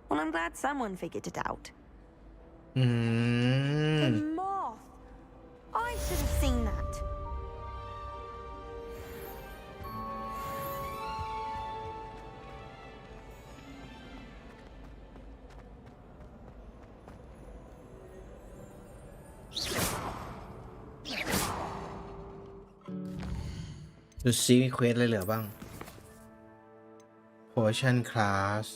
Well, I'm glad someone figured it out. The moth! I should have seen that.ดูซิมีเควสอะไรเหลือบ้าง โห potion class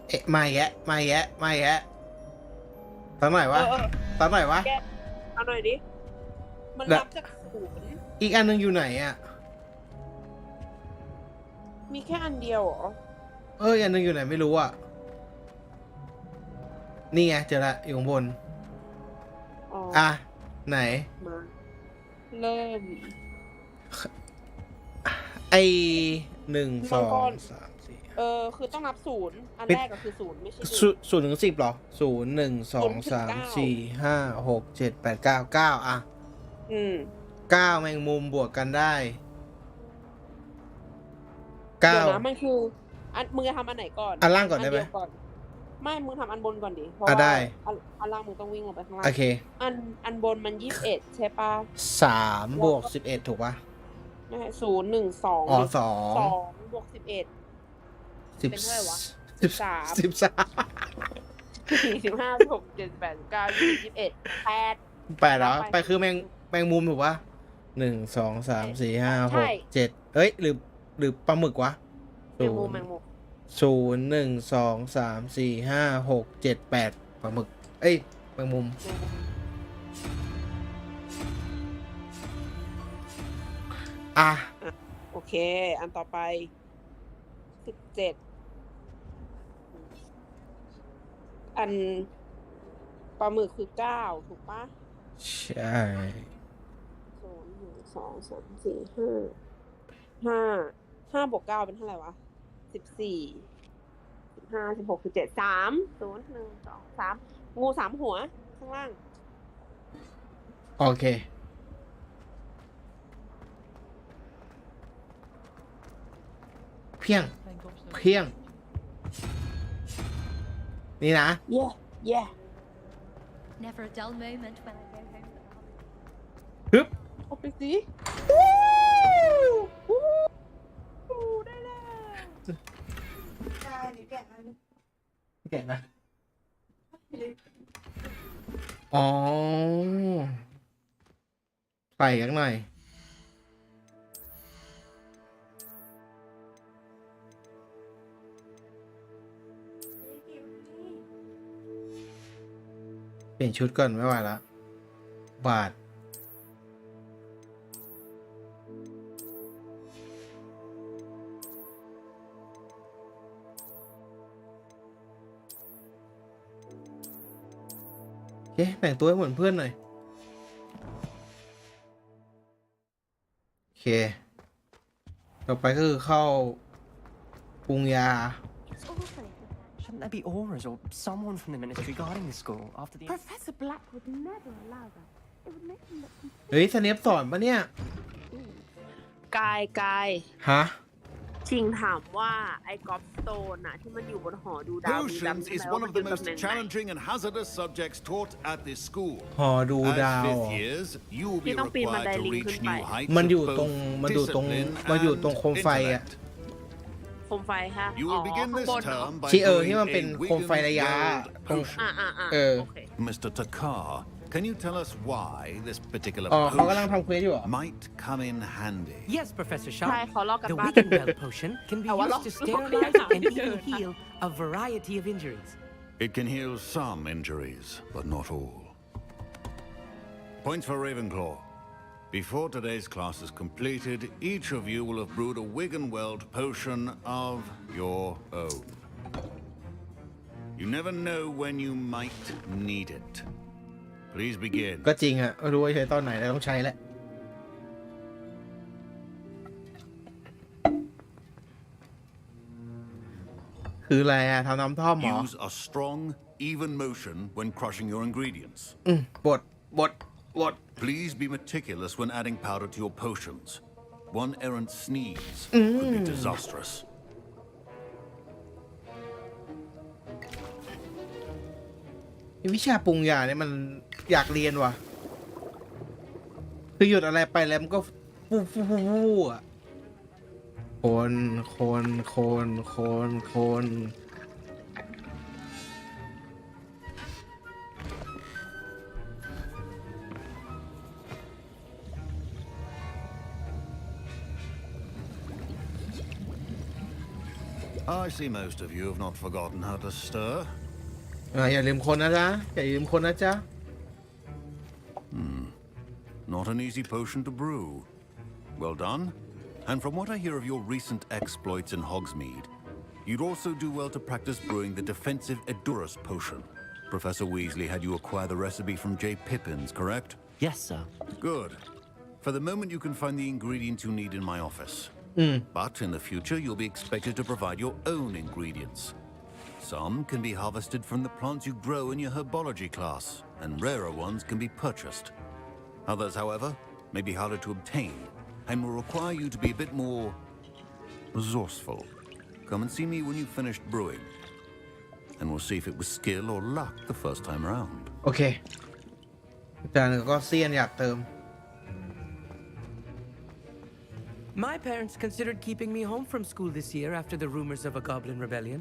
เอ๊ะมาแยะสักหน่อยวะสักหน่อยวะ แกเอาหน่อยดิ มัน แล้ว นับจากศูนย์ อีกอันนึงอยู่ไหนอ่ะ มีแค่อันเดียวเหรอ อันนึงอยู่ไหนไม่รู้อ่ะ นี่ไงเจอละอยู่ข้างบน อ๋อ อ่ะ ไหน มาเริ่ม ไอ1 มังกร 2 3 คือต้องนับศูนย์ อันแรกก็คือศูนย์ไม่ใช่ 0 ถึง 10หรอ 0 1 2 3 4 5 6 7 8 9 9อ่ะ 9 แมงมุมบวกกันได้9 เดี๋ยวนะมันคือมึงจะทำอันไหนก่อน อันล่างก่อนได้ไหม เยวไม่ มึงทำอันบนก่อนดิ เพราะ ได้ ว่าอันล่างมึงต้องวิ่งลงไปข้างล่าง โอเค อันบนมัน21ใช่ปะ 3 บวก 11 ถูกปะ ไม่ใช่0 1 2 อ๋อ 2บวก11 เป็นเท่าไหร่วะ 13 4 15 16 17 18 19 20 21 8 8เหรอ8คือแมงมุมถูกปะ1 2 3 4 5 ใช่ 6 7เอ้ยหรือปลาหมึกวะ แมงมุม 0 1 2 3 4 5 6 7 8ปลาหมึกเอ้ยแมงมุมอ่ะ โอเค อันต่อไป 17 อันปลาหมึกคือ 9 ถูกปะ ใช่ 0 1 2 3 4 5 บวก 9 เป็นเท่าไหร่วะ 14 15 16 17 3 0 1 2 3 งู 3 หัว ข้างล่าง โอเคเพียงนี่นะ yeah Never a dull moment when I go home. ฮึบ เอาไปสิได้แล้ว แกะนะอ๋อใส่ข้างในเปลี่ยนชุดก่อนไม่ไหวละบาทโอเคแต่งตัวให้เหมือนเพื่อนหน่อยโอเคต่อไปก็คือเข้าปรุงยา Shouldn't there be auras or someone from the ministry guarding the school after the... Professor Black would never allow that. It would make him look เฮ้ยสเนปสอนปะเนี่ย กาย ฮะ ชิงถามว่าไอ้กอล์ฟสโตนน่ะที่มันอยู่บนหอดูดาวมี Potions จำใช่ is ไหมว่า one มัน of อยู่ the ตำ most แหน่งไหน challenging and hazardous subjects taught at this school. หอดูดาว As fifth years, you will be ที่ต้องปีนบัน required ได to ลิง reach ขึ้นไป new heights มัน of อยู่ตรง both มันอยู่ตรง discipline มันอยู่ตรง and โคมไฟอ่ะ intellect. โคมไฟค่ะ You อ๋อ will begin ข้าง this บนเหรอ term by ที่ที่ brewing มันเป็น a โคมไฟระยะ Wigan ตรง potion. โอเค Mr. Takar, can you tell us why this particular เขากำลัง potion ทำเควสอยู่เหรอ might come in handy? Yes, Professor ใช่ Sharp. เขาลอกกัน The บ้าน Wigan Well potion can be แต่ว่าลอก used to ลอกได้ sterilize and เย even อะนะ heal a variety of injuries. It can heal some injuries, but not all. Points for Ravenclaw. Before today's class is completed, each of you will have brewed a Wiggenweld potion of your own. You never know when you might need it. Please begin. ก็จริงอะไม่รู้ว่าใช้ตอนไหนแต่ต้องใช้แหละคืออะไรอะทำน้ำท่อมเหรอ Use a strong, even motion when crushing your ingredients. บด Please be meticulous when adding powder to your potions. One errant sneeze could be disastrous. วิชาปรุงยาเนี่ยมันอยากเรียนว่ะคือหยุดอะไรไปแล้วมันก็ฟูอ่ะคน I see most of you have not forgotten how to stir. อย่าลืมคนนะจ๊ะอย่าลืมคนนะจ๊ะ Not an easy potion to brew. Well done. And from what I hear of your recent exploits in Hogsmeade, you'd also do well to practice brewing the defensive Edurus potion. Professor Weasley had you acquire the recipe from J. Pippin's, correct? Yes, sir. Good. For the moment, you can find the ingredients you need in my office. But in the future, you'll be expected to provide your own ingredients. Some can be harvested from the plants you grow in your herbology class, and rarer ones can be purchased. Others, however, may be harder to obtain and will require you to be a bit more resourceful. Come and see me when you've finished brewing, and we'll see if it was skill or luck the first time round. โอเคอาจารย์ก็เซียนอยากเติม My parents considered keeping me home from school this year after the rumors of a goblin rebellion.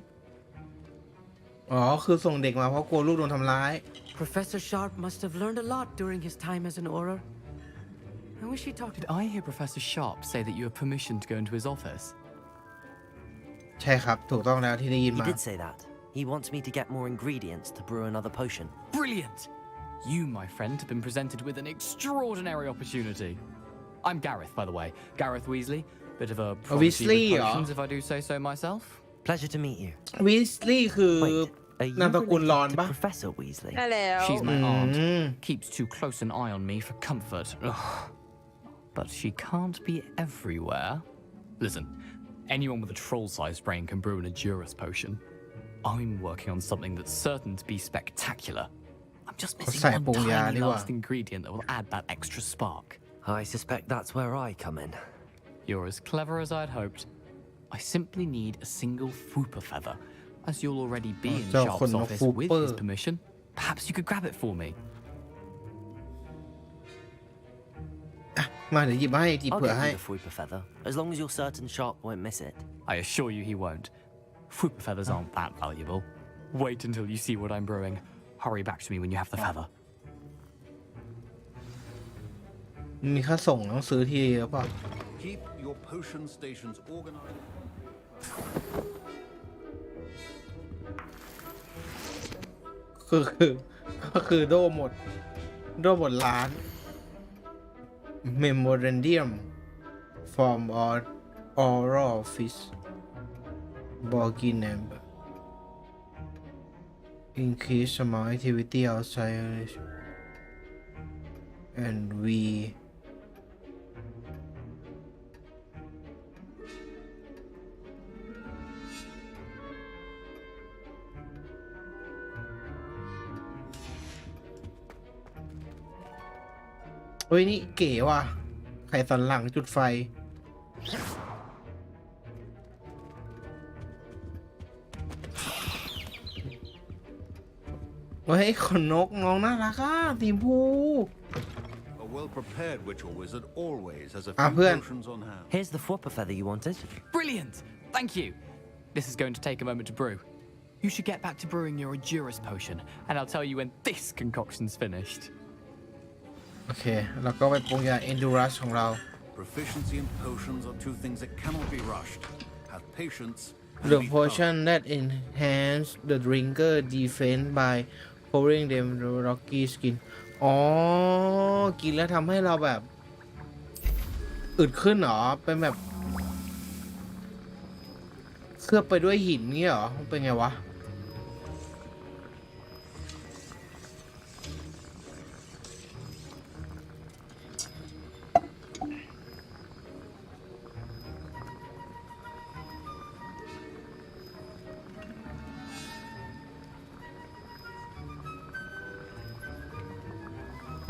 อ๋อคือส่งเด็กมาเพราะกลัวลูกโดนทำร้าย Professor Sharp must have learned a lot during his time as an Auror. I wish he talked. Did I hear Professor Sharp say that you have permission to go into his office? ใช่ครับถูกต้องแล้วที่ได้ยิน He มา did say that. He wants me to get more ingredients to brew another potion. Brilliant! You, my friend, have been presented with an extraordinary opportunity. I'm Gareth, by the way. Gareth Weasley. Bit of a prodigy with potions, if I do say so myself. Pleasure to meet you. Weasley คือ Wait, are นามส you กุลรอน related to ปะ Professor Weasley? ได้แล้ว She's my aunt. Keeps too close an eye on me for comfort. Ugh. But she can't be everywhere. Listen, anyone with a troll-sized brain can brew an Edurus potion. I'm working on something that's certain to be spectacular. I'm just missing one tiny last ingredient that will add that extra spark. I suspect that's where I come in. You're as clever as I'd hoped. I simply need a single Fwooper feather, as you'll already be in Sharp's office with his permission. Perhaps you could grab it for me. มาเดี๋ยวหยิบให้หยิบ I'll เผื่อ get ให้ you the Fwooper feather, as long as you're certain Sharp won't miss it. I assure you he won't. Fwooper feathers aren't that valuable. Wait until you see what I'm brewing. Hurry back to me when you have the feather. มีค่าส่งต้องซื้อที่หรือเปล่า Keep your potion stations organized. คือโดหมดร้าน Memorandum from oral office Borgin number increase amount activity outside and weเฮ้ยนี่เก๋ว่ะไข่สันหลังจุดไฟเฮ้ยขนนกน้องน่ารักอ่ะสีชมพู A well-prepared witch or wizard always has a เพื่อน few potions on hand. Here's the Fwooper feather you wanted. Brilliant! Thank you. This is going to take a moment to brew. You should get back to brewing your Edurus potion, and I'll tell you when this concoction's finished. โอเคแล้วก็ไปปรุงยา Endurance ของเรา Proficiency and potions are two things that cannot be rushed. Have patience. and The be potion that enhance the drinker defense by pouring them the rocky skin อ๋อกินแล้วทำให้เราแบบอึดขึ้นเหรอเป็นแบบเคลือบไปด้วยหินนี่เหรอเป็นไงวะ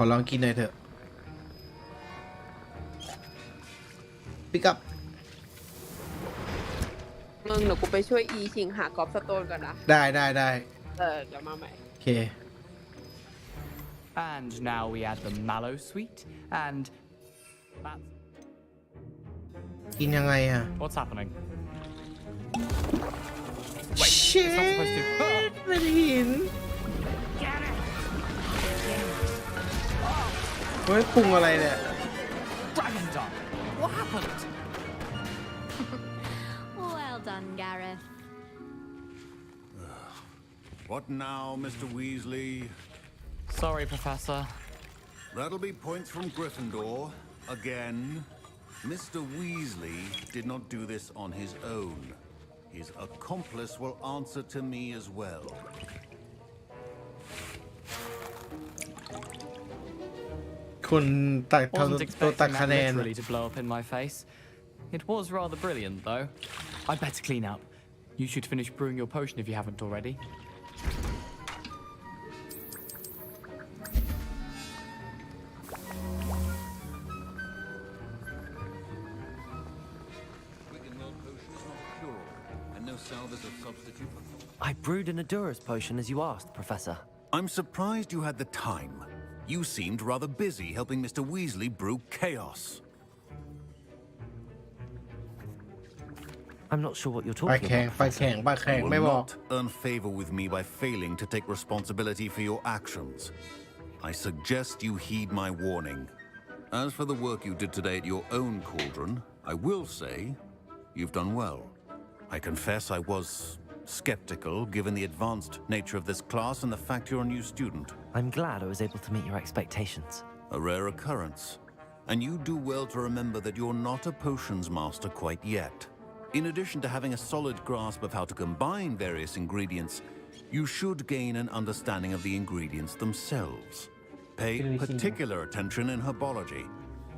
ขอลองกินหน่อยเถอะปิกอัพ มึงเดี๋ยวกูไปช่วยอีชิงหากอล์ฟสโตนก่อนนะ ได้เดี๋ยวมาใหม่ โอเค And now we add the mallow sweet, and that's... กินยังไงอะ What's happening? Shit เป็นหินเฮ้ยปรุงอะไรเนี่ย Dragon Dog! What happened? Well done, Gareth. What now, Mr. Weasley? Sorry, Professor. That'll be points from Gryffindor. Again. Mr. Weasley did not do this on his own. His accomplice will answer to me as well. คุณตัด Wasn't ตัวตัด expecting คะ that แนน literally to blow up in my face. It was rather brilliant, though. I'd better clean up. You should finish brewing your potion if you haven't already. I brewed an Adurus potion as you asked, Professor. I'm surprised you had the time. You seemed rather busy helping Mr. Weasley brew chaos. I'm not sure what you're ไป talking แข่ง about. ไปแข่งไปแข่ง You ไม่ will บอก not earn favor with me by failing to take responsibility for your actions. I suggest you heed my warning. As for the work you did today at your own cauldron, I will say you've done well. I confess I was skeptical given the advanced nature of this class and the fact you're a new student. I'm glad I was able to meet your expectations. A rare occurrence. And you do well to remember that you're not a potions master quite yet. In addition to having a solid grasp of how to combine various ingredients, you should gain an understanding of the ingredients themselves. Pay particular attention in herbology.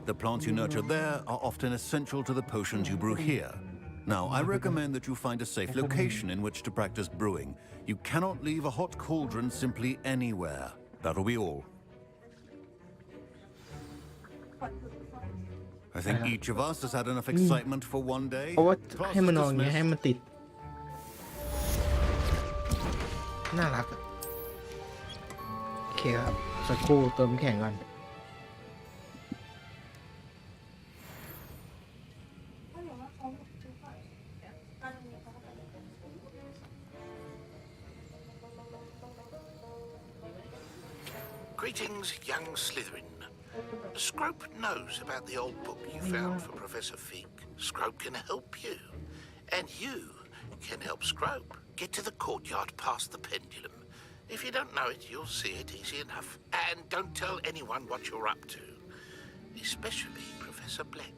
The plants you nurture there are often essential to the potions you brew here. Now, I recommend that you find a safe location in which to practice brewing. You cannot leave a hot cauldron simply anywhere. That'll be all. I think each of us has had enough excitement for one day. เพราะว่า Class ให้มัน is นอนอย่างเงี้ย dismissed. ให้มันติด น่ารักอะโอเคครับ สักครู่เติมแข่งก่อน Greetings, young Slytherin. Scrope knows about the old book you found for Professor Fig. Scrope can help you. And you can help Scrope get to the courtyard past the pendulum. If you don't know it, you'll see it easy enough. And don't tell anyone what you're up to. Especially Professor Black.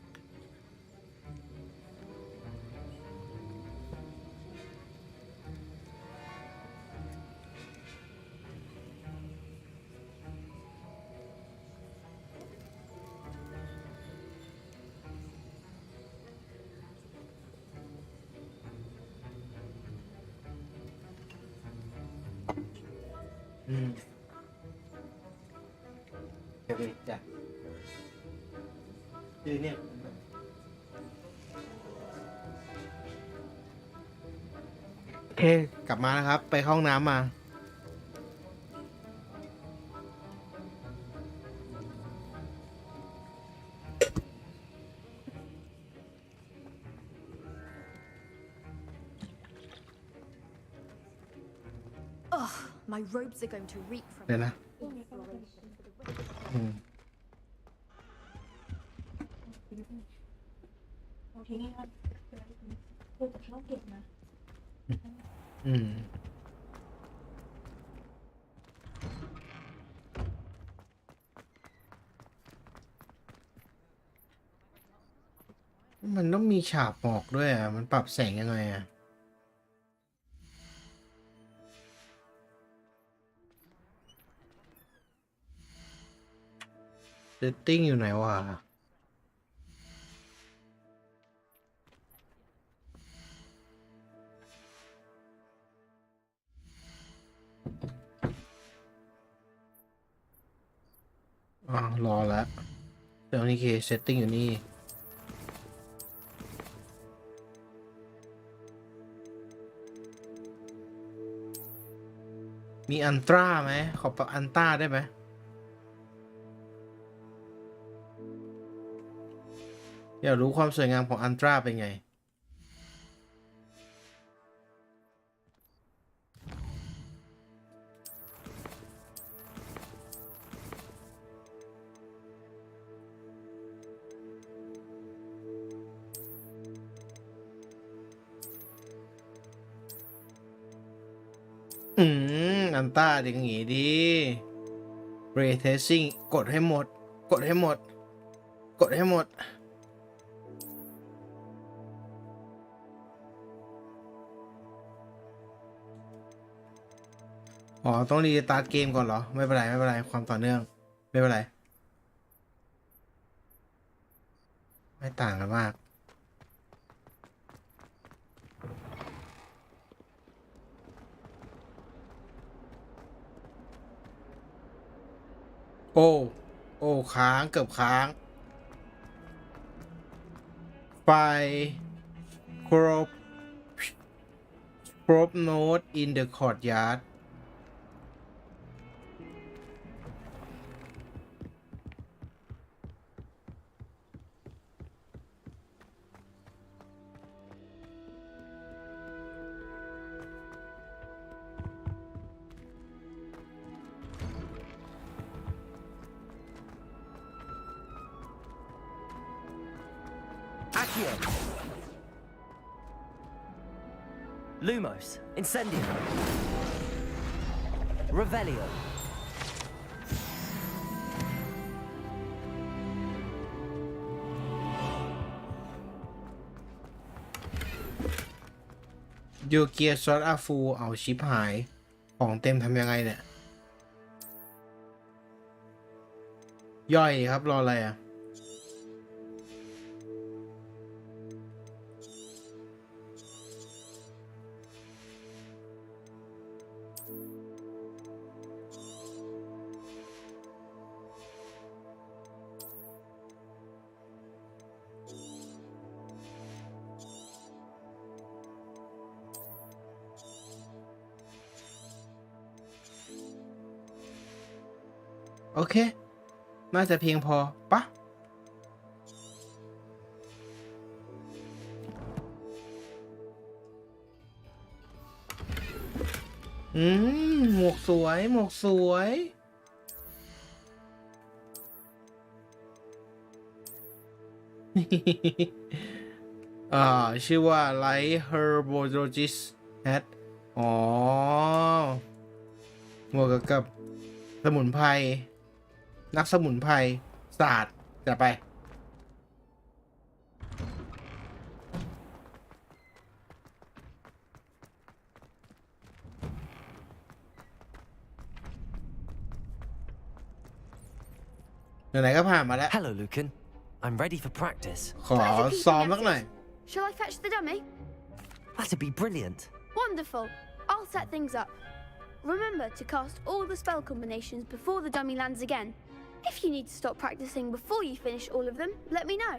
จ้ะคือเนี่ยโอเค กลับมาแล้วครับ ไปเข้าห้องน้ำมา Ugh, my robes are going to reek from เดี๋ยวนะ อืม อืม มันต้องมีฉาบหมอกด้วยอ่ะ มันปรับแสงยังไงอ่ะ เซตติ้งอยู่ไหนวะ รอแล้วเดี๋ยวนี้คือเซตติ้งอยู่นี่ มีอันตราไหม ขอปรับอันตราได้ไหม อยากรู้ความสวยงามของอันตราเป็นไง โ อันต้าอย่างงี้ดิเรย์เทสซิ่งกดให้หมดกดให้หมดกดให้หมดอ๋อต้องรีสตาร์ทเกมก่อนเหรอไม่เป็นไรไม่เป็นไรความต่อเนื่องไม่เป็นไรไม่ต่างกันมากโอ้ค้างเกือบค้างไฟครบโน้ต in the courtyard Accio. Lumos. Incendio. Revelio. Your gear slots are full เอาชิปหายของเต็มทำยังไงเนี่ยย่อยครับรออะไรอ่ะโอเคน่าจะเพียงพอปะหมวกสวยหมวกสวยชื่อว่า Light Herbologist Hat อ๋อหมวกกับสมุนไพรนักสมุนไพรศาสตร์จะไปไหนๆก็ผ่านมาแล้ว Hello, Lucan. I'm ready for practice. ขอซ้อมสักหน่อย Shall I fetch the dummy? That'd be brilliant. Wonderful. I'll set things up. Remember to cast all the spell combinations before the dummy lands again. If you need to stop practicing before you finish all of them, let me know.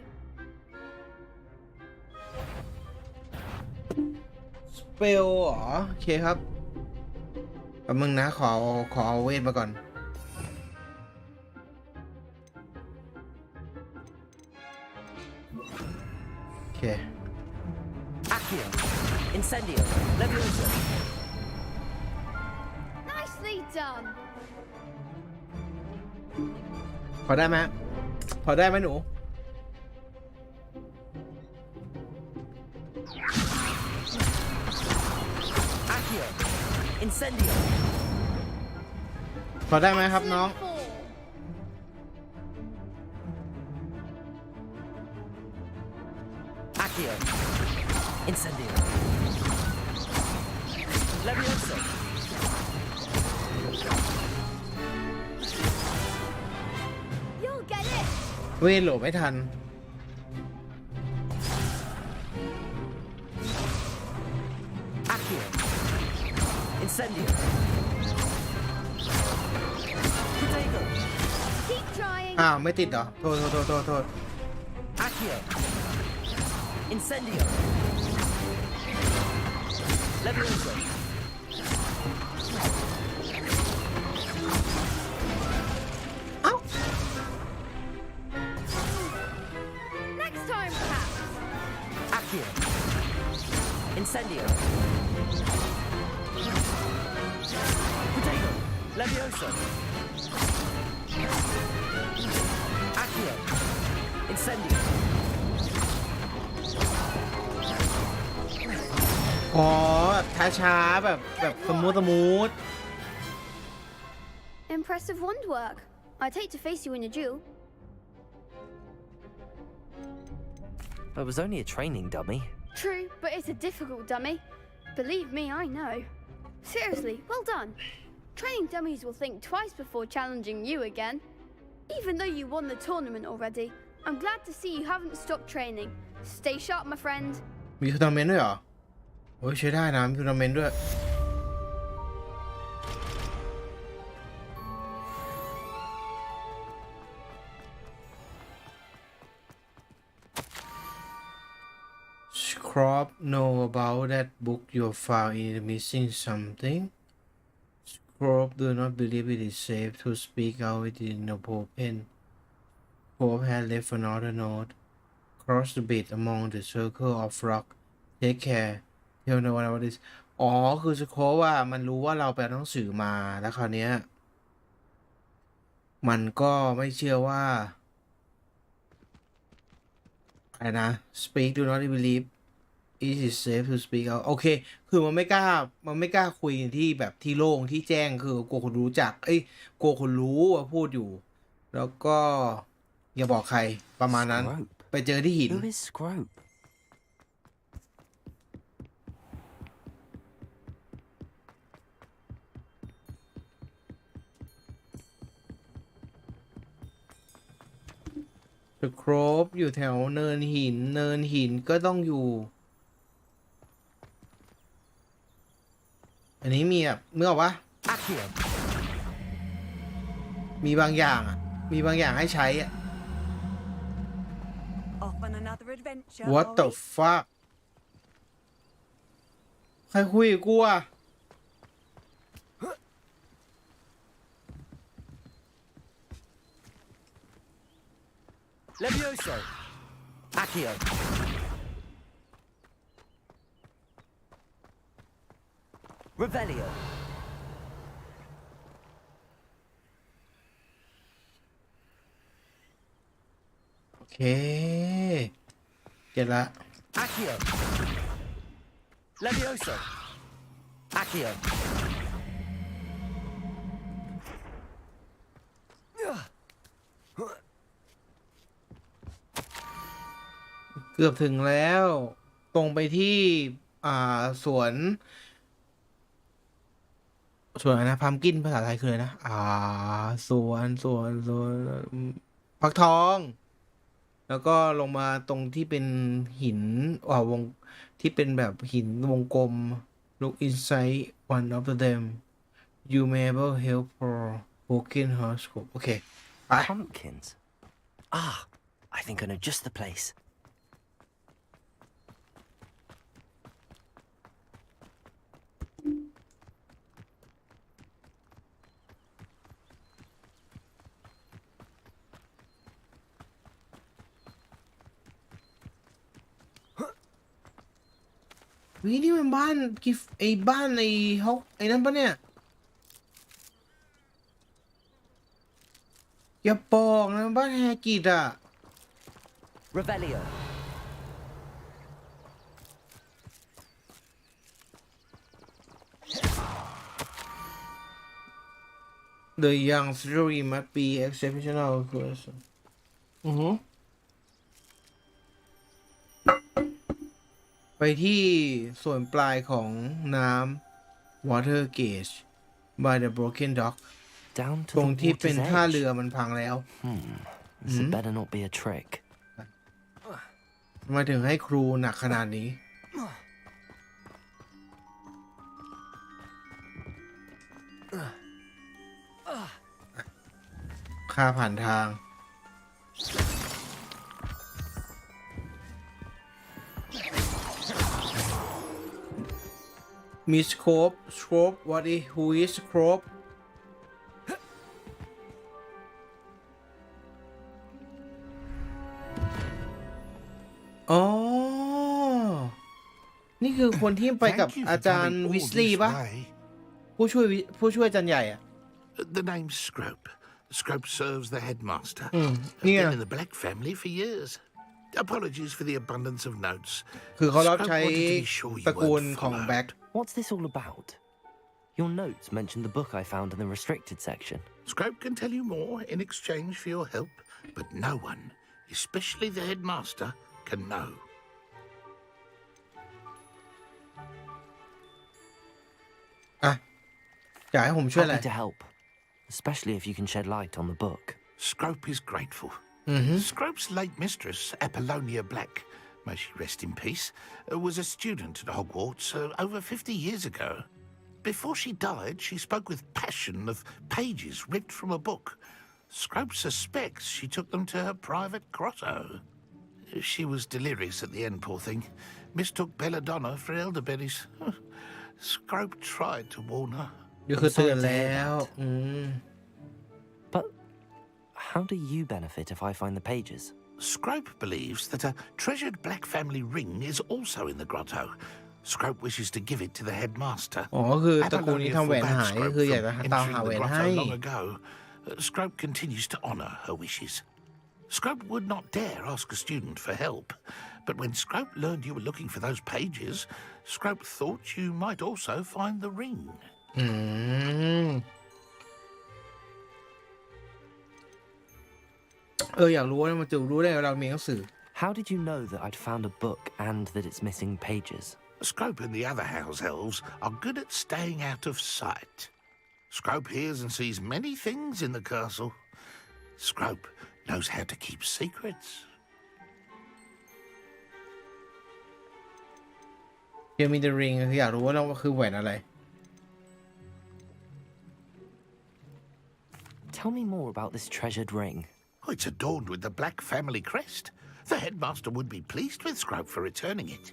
Spell เหรอโอเคครับแป๊บนึงนะขอเอาเวทมาก่อนโอเค Accio. Incendio. Levioso. Nicely done. พอได้ไหมพอได้ไหมหนูAccio. Incendio. พอได้ไหมครับน้องAccio. Incendio. Levioso. You'll get it. เวทโหลไม่ทันAccio. Incendio. Potato. Keep trying. อ้าวไม่ติดเหรอโทษ Accio. Incendio. Levioso. Next time, perhaps. Accio. Incendio. Potato. Levioso. Accio. Incendio. อ๋อแบบช้าๆแบบสมูท Impressive wand work. I'd hate to face you in a duel. It was only a training dummy. True, but it's a difficult dummy. Believe me, I know. Seriously, well done. Training dummies will think twice before challenging you again. Even though you won the tournament already, I'm glad to see you haven't stopped training. Stay sharp, my friend. มีทัวร์นาเมนต์ด้วยเหรอโอ้ยใช้ได้นะมีทัวร์นาเมนต์ด้วย Scrub know about that book you found is missing something. Scrub do not believe it is safe to speak out within the open. Scrub had left another note. Cross the bed among the circle of rock. Take care. Tell no one about this. อ๋อคือสโคปว่ามันรู้ว่าเราไปเอาหนังสือมาแล้วคราวเนี้ยมันก็ไม่เชื่อว่าอะไรนะ Speak do not believe it is safe to speak out โอเคคือมันไม่กล้าคุยที่แบบที่โล่งที่แจ้งคือกลัวคนรู้จักกลัวคนรู้ว่าพูดอยู่แล้วก็อย่าบอกใครประมาณนั้นไปเจอที่หิน Who is Scrope? The Grove อยู่แถวเนินหินก็ต้องอยู่ อันนี้มีแบบเมื่อวะมีบางอย่างให้ใช้อะ Off on another adventure. What the fuck ใครคุยกับกูอะ Levioso. Accio. Revelio. โอเคเก็ตละ Accio. Levioso. Accio. เกือบถึงแล้วตรงไปที่สวนอะไรนะพัมกินภาษาไทยคืออะไรนะสวนฟักทอง แล้วก็ลงมาตรงที่เป็นหินวงที่เป็นแบบหินวงกลม look inside one of them you may able help for broken horoscope โอเคไป Pumpkins. I think I know just the place.นี่มันบ้านบ้านฮอกนั่นปะเนี่ยอย่าบอกนะบ้านแฮกิดอะ Revelio. The young story must be exceptional person ไปที่ส่วนปลายของน้ำ Water Gauge by the Broken Dock ตรงที่เป็นท่าเรือมันพังแล้ว This had better not be a trick. มาถึงให้ครูหนักขนาดนี้ค่าผ่านทาง Miss Scope what is who is Scope อ๋อ นี่คือคนที่ไปกับอาจารย์วิสลีย์ปะผู้ช่วยอาจารย์ใหญ่อะ The name's Scrope. Scrope serves the headmaster. Yeah. Been in the Black family for years. Apologies for the abundance of notes. คือเขารับใช้ Scrope wanted to be sure ต you ระกูล weren't ของ followed. แบ็ค What's this all about? Your notes mentioned the book I found in the restricted section. Scrope can tell you more in exchange for your help, but no one, especially the headmaster, can know. อ่ะอยากให้ผมช่วยอะไร Happy to help, especially if you can shed light on the book. Scrope is grateful. Mm-hmm. Scrope's late mistress, Apollonia Black, may she rest in peace, was a student at Hogwarts over 50 years ago. Before she died, she spoke with passion of pages ripped from a book. Scrope suspects she took them to her private grotto. She was delirious at the end, poor thing. Mistook belladonna for elderberries. Scrope tried to warn her. นี่คือเตือนแล้ว But how do you benefit if I find the pages? Scrope believes that a treasured black family ring is also in the grotto. Scrope wishes to give it to the headmaster. อ๋อคือตระกูลนี้ Apollonia ทำแหวน forbade หาย Scrope คืออยากจะ from ตาม entering หาแหว the นให้ grotto long ago. Scrope continues to honor her wishes. Scrope would not dare ask a student for help, but when Scrope learned you were looking for those pages, Scrope thought you might also find the ring. อยากรู้ว่ามันจะรู้ได้เรามีหนังสือ How did you know that I'd found a book and that it's missing pages? Scrope and the other house elves are good at staying out of sight. Scrope hears and sees many things in the castle. Scrope knows how to keep secrets. ยังมี The Ring คืออยากรู้ว่าเราคือแหวนอะไร Tell me more about this treasured ring. Oh, it's adorned with the black family crest. The headmaster would be pleased with Scrope for returning it.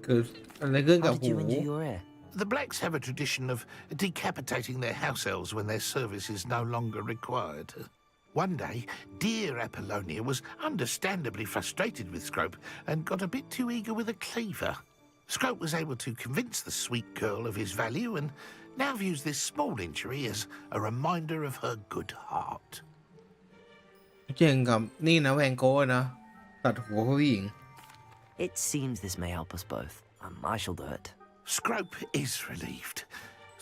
คืออะไรขึ้นกับ How did หู you injure your ear? The blacks have a tradition of decapitating their house elves when their service is no longer required. One day, dear Apollonia was understandably frustrated with Scrope and got a bit too eager with a cleaver. Scrope was able to convince the sweet girl of his value and now views this small injury as a reminder of her good heart. เจ๋งกับนี่นะแวนโก้นะตัดหัวผู้หญิง It seems this may help us both. I shall do it. Scrope is relieved.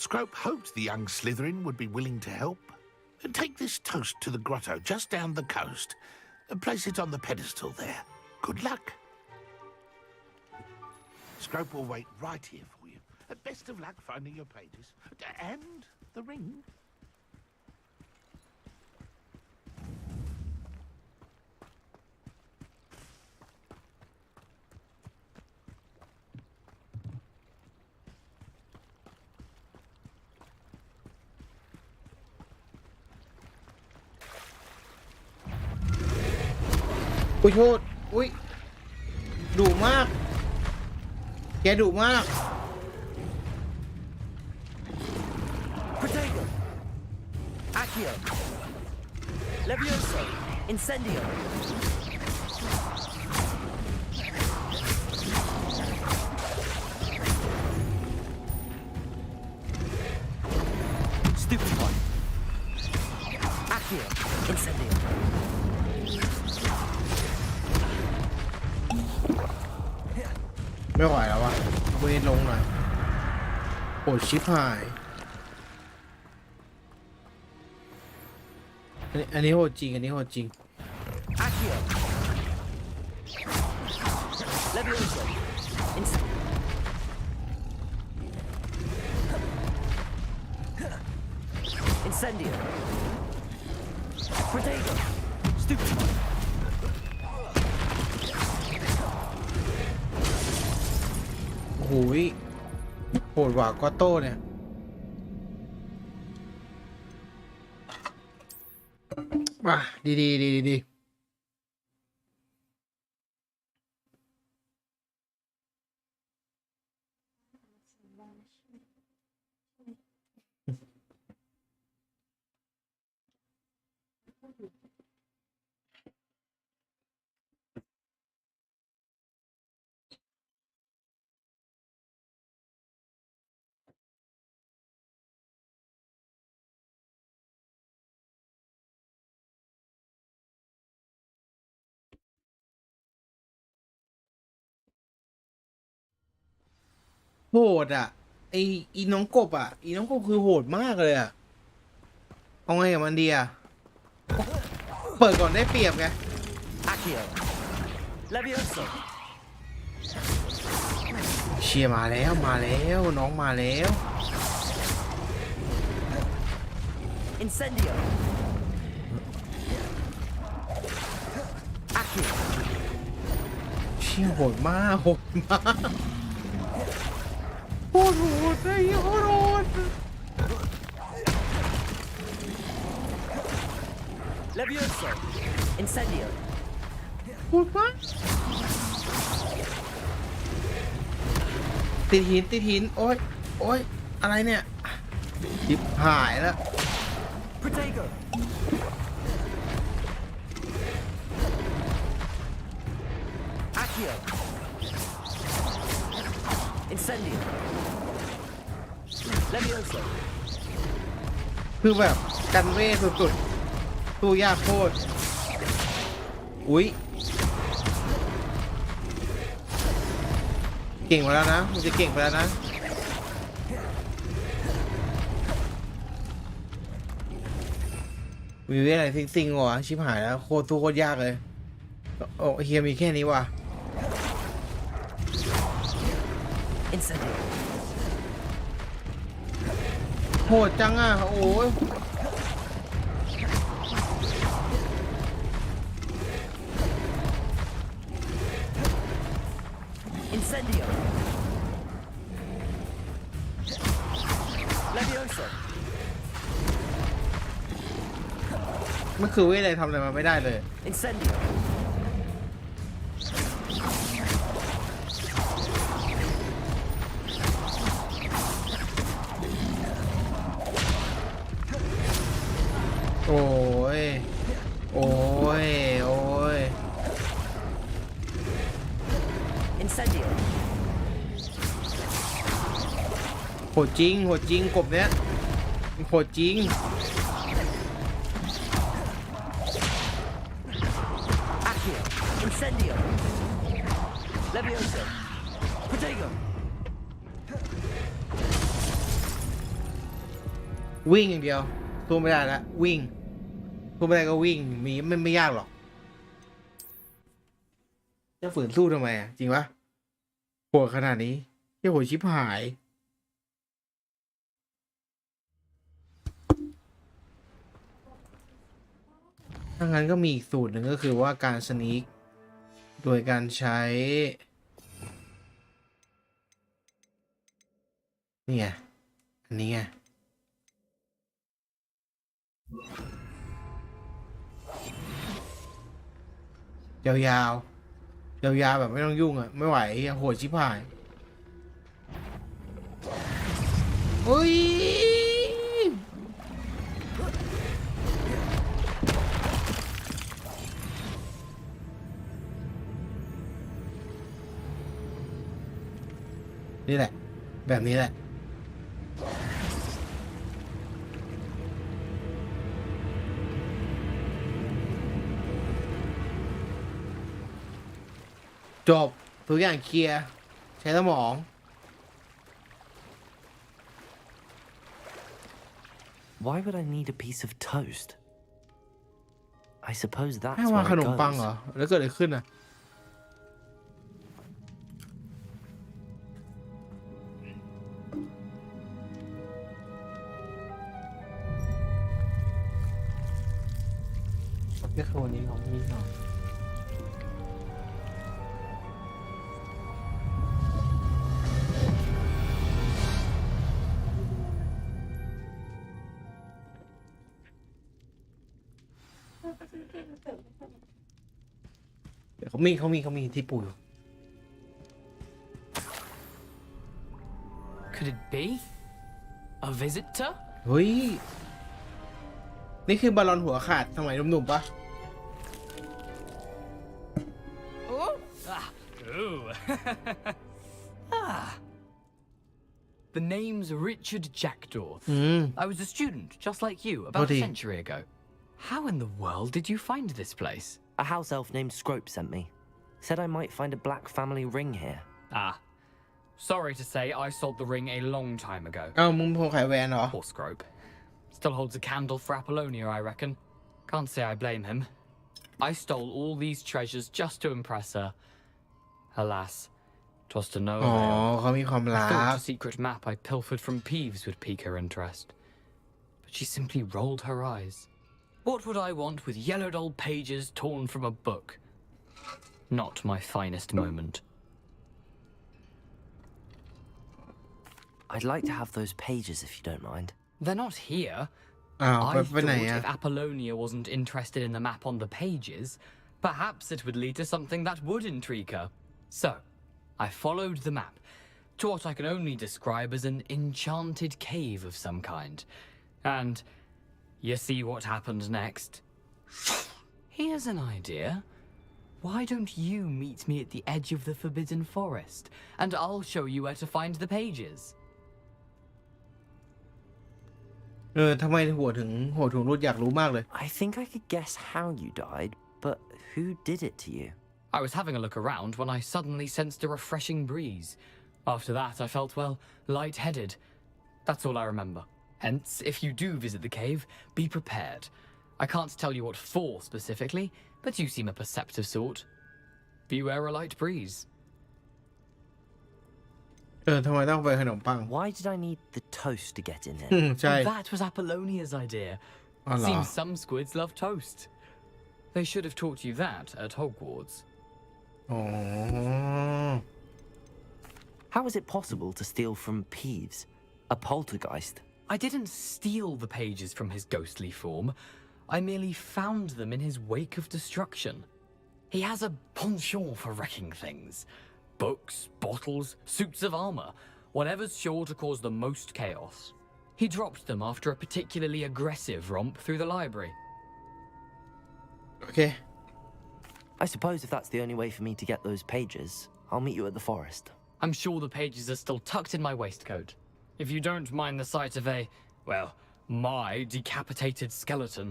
Scrope hoped the young Slytherin would be willing to help. Take this toast to the grotto just down the coast and place it on the pedestal there. Good luck. Scrope will wait right here for you. Best of luck finding your pages. And the ring. อุ้ยโทษอุ้ยดุมากแกดุมาก Protego! Accio! Levioso! Incendio! Stupid one! Accio! Incendio! ไม่ไหวแล้ววะเวทลงหน่อยโอ้ชิบหายอันนี้โหดจริงอันนี้โหดจริง Accio! Levioso! Incendio! Protego! Stupid one! โอ้โหโหดกว่ากอโต้เนี่ยมาดี โหดอ่ะอีน้องกบอ่ะอีน้องกบคือโหดมากเลยอ่ะเอาไงกับมันดีอ่ะเปิดก่อนได้เปรียบไง Accio. Levioso. เชียร์มาแล้วน้องมาแล้ว Incendio. Accio. เชียร์โหดมากโหดไอ้โหด Levioso. Incendio. โหดมากติดหินโอ๊ยอะไรเนี่ยจิบหายแล้ว Protego. Accio. Incendio. Levioso. คือแบบกันเวทสุดๆตัวยากโคตรอุ๊ยเก่งมาแล้วนะมันจะเก่งไปแล้วนะมีเวทอะไรซิงๆวะชิบหายแล้วโคตรยากเลยโอ้เฮียมีแค่นี้ว่ะ Incendio. โหดจังอ่ะโอ้ย Incendio. Levioso. มันคือเวทอะไรทำอะไรมาไม่ได้เลย Incendio.โอ้ย Incendio. โหดจริงกบเนี้ยโหดจริง Accio. Incendio. Levioso. Protego. วิ่งอย่างเดียวสู้ไม่ได้แล้ววิ่งสู้ไม่ได้ก็วิ่งมีไม่ยากหรอกจะฝืนสู้ทำไมอ่ะจริงปะโหดขนาดนี้แค่โหดชิบหายถ้างั้นก็มีอีกสูตรหนึ่งก็คือว่าการสนีกโดยการใช้นี่ไงอันนี้ไงยาวแบบไม่ต้องยุ่งอ่ะไม่ไหวโหดชิบหายโอ้ยนี่แหละแบบนี้แหละจบทุกอย่างเคลียร์ใช้สมอง Why would I need a piece of toast? I suppose ให้ that's วาง where ข it นมปัง goes. เหรอแล้วเกิดอะไรขึ้นอ่ะก็คือวันนี้ของมีหน่อยเดี๋ยวเขามีที่ปู่ Could it be? A visitor? เฮ้ยนี่คือบอลลอนหัวขาดสมัยหนุ่มๆปะ Oh. Ooh. The name's Richard Jackdaw. I was a student, just like you, about a century ago. How in the world did you find this place? A house elf named Scrope sent me. Said I might find a black family ring here. Ah. Sorry to say, I sold the ring a long time ago. เอ้ามึงพงขายแหวนเหรอ Poor Scrope. Still holds a candle for Apollonia, I reckon. Can't say I blame him. I stole all these treasures just to impress her. Alas, 'twas to no อ๋อ avail. เขามีความรั I thought ก a secret map I pilfered from Peeves would pique her interest. But she simply rolled her eyes. What would I want with yellowed old pages torn from a book? Not my finest moment. I'd like to have those pages if you don't mind. They're not here. อ้าว I ไปไหน thought อ่ะ if Apollonia wasn't interested in the map on the pages, perhaps it would lead to something that would intrigue her. So, I followed the map to what I can only describe as an enchanted cave of some kind. And you see what happened next? Here's an idea. Why don't you meet me at the edge of the Forbidden Forest, and I'll show you where to find the pages. ทำไมหัวถึงรุดอยากรู้มากเลย I think I could guess how you died, but who did it to you? I was having a look around when I suddenly sensed a refreshing breeze. After that, I felt, well, lightheaded. That's all I remember. Hence, if you do visit the cave, be prepared. I can't tell you what for specifically, but you seem a perceptive sort. Beware a light breeze. ทำไมต้องไปขนมปัง Why did I need the toast to get in there? ใช่ That was Apollonia's idea. อ๋อเหรอ Seems some squids love toast. They should have taught you that at Hogwarts. อ๋อ How is it possible to steal from Peeves, a poltergeist? I didn't steal the pages from his ghostly form. I merely found them in his wake of destruction. He has a penchant for wrecking things. Books, bottles, suits of armor, whatever's sure to cause the most chaos. He dropped them after a particularly aggressive romp through the library. Okay. I suppose if that's the only way for me to get those pages, I'll meet you at the forest. I'm sure the pages are still tucked in my waistcoat. If you don't mind the sight of my decapitated skeleton,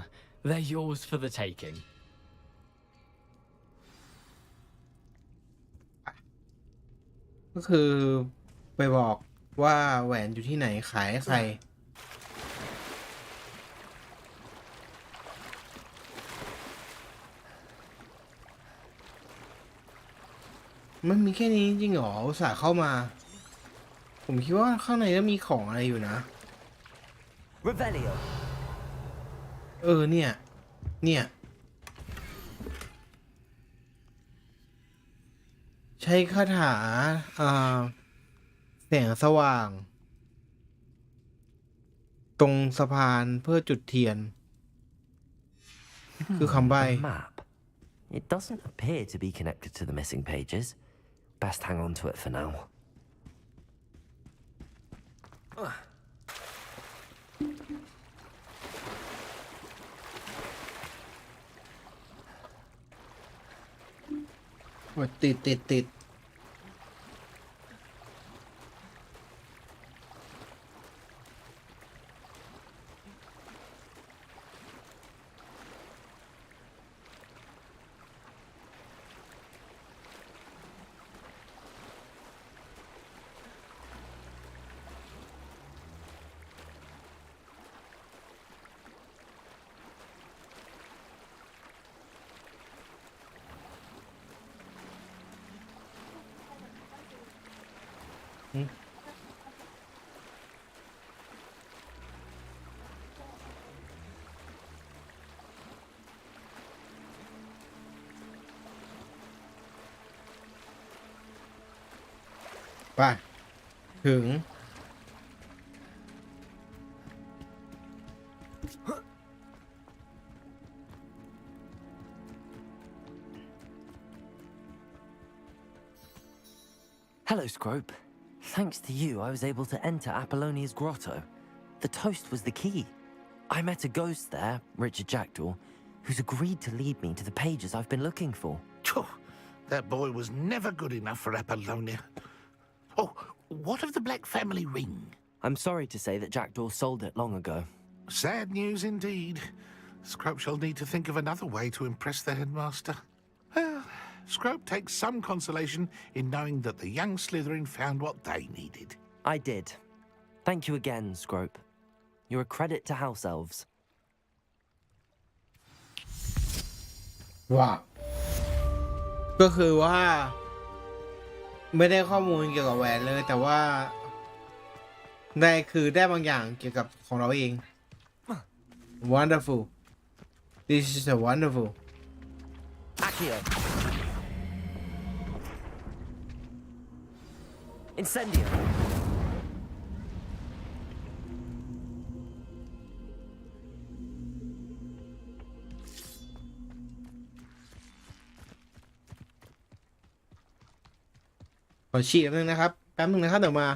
they're yours for the taking. ก็คือไปบอกว่าแหวนอยู่ที่ไหนขายให้ใครมันมีแค่นี้จริงเหรออุตส่าห์เข้ามาผมคิดว่าข้างในก็มีของอะไรอยู่นะ Revelio. เนี่ยใช้คาถาแสงสว่างตรงสะพานเพื่อจุดเทียนคือคำใบ้ A map. It doesn't appear to be connected to the missing pages. Best hang on to it for now.ติดไปถึงHello, Scrope. Thanks to you, I was able to enter Apollonia's grotto. The toast was the key. I met a ghost there, Richard Jackdaw, who's agreed to lead me to the pages I've been looking for. That boy was never good enough for Apollonia. Oh, what of the Black family ring? I'm sorry to say that Jackdaw sold it long ago. Sad news indeed. Scrope shall need to think of another way to impress the headmaster. Well, Scrope takes some consolation in knowing that the young Slytherin found what they needed. I did. Thank you again, Scrope. You're a credit to House Elves. ว้าวก็คือว่า ไม่ได้ข้อมูลเกี่ยวกับแหวนเลย แต่ว่าได้บางอย่างเกี่ยวกับของเราเอง Wonderful. This is a wonderful. Accio. Incendio. ขอฉีดแป๊บนึงนะครับเดี๋ยวมา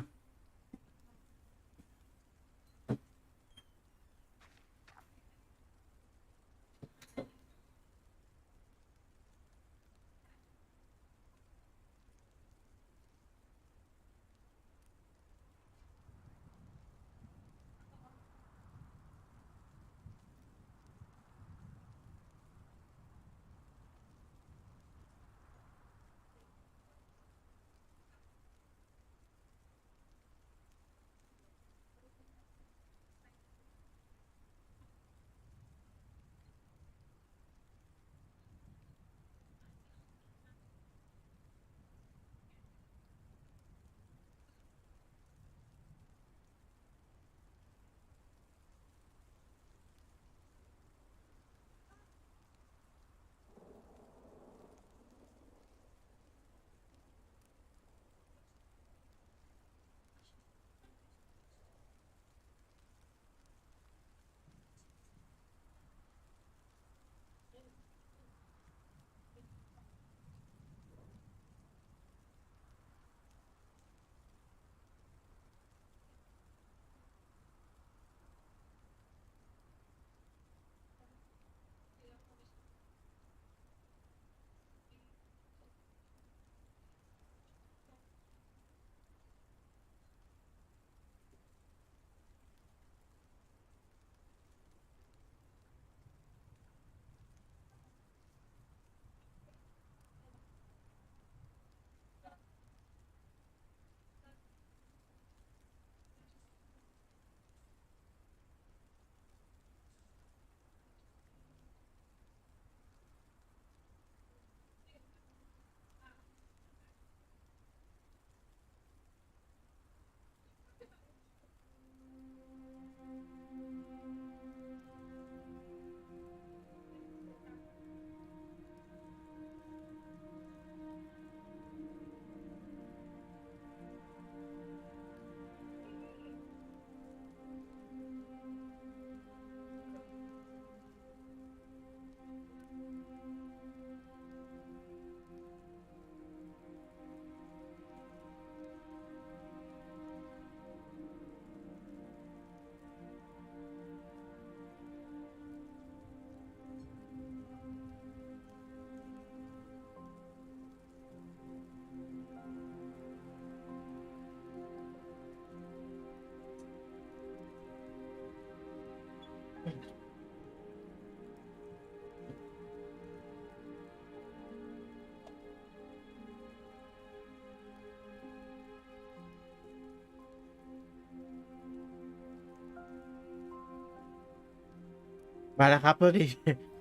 มาแล้วครับพอดี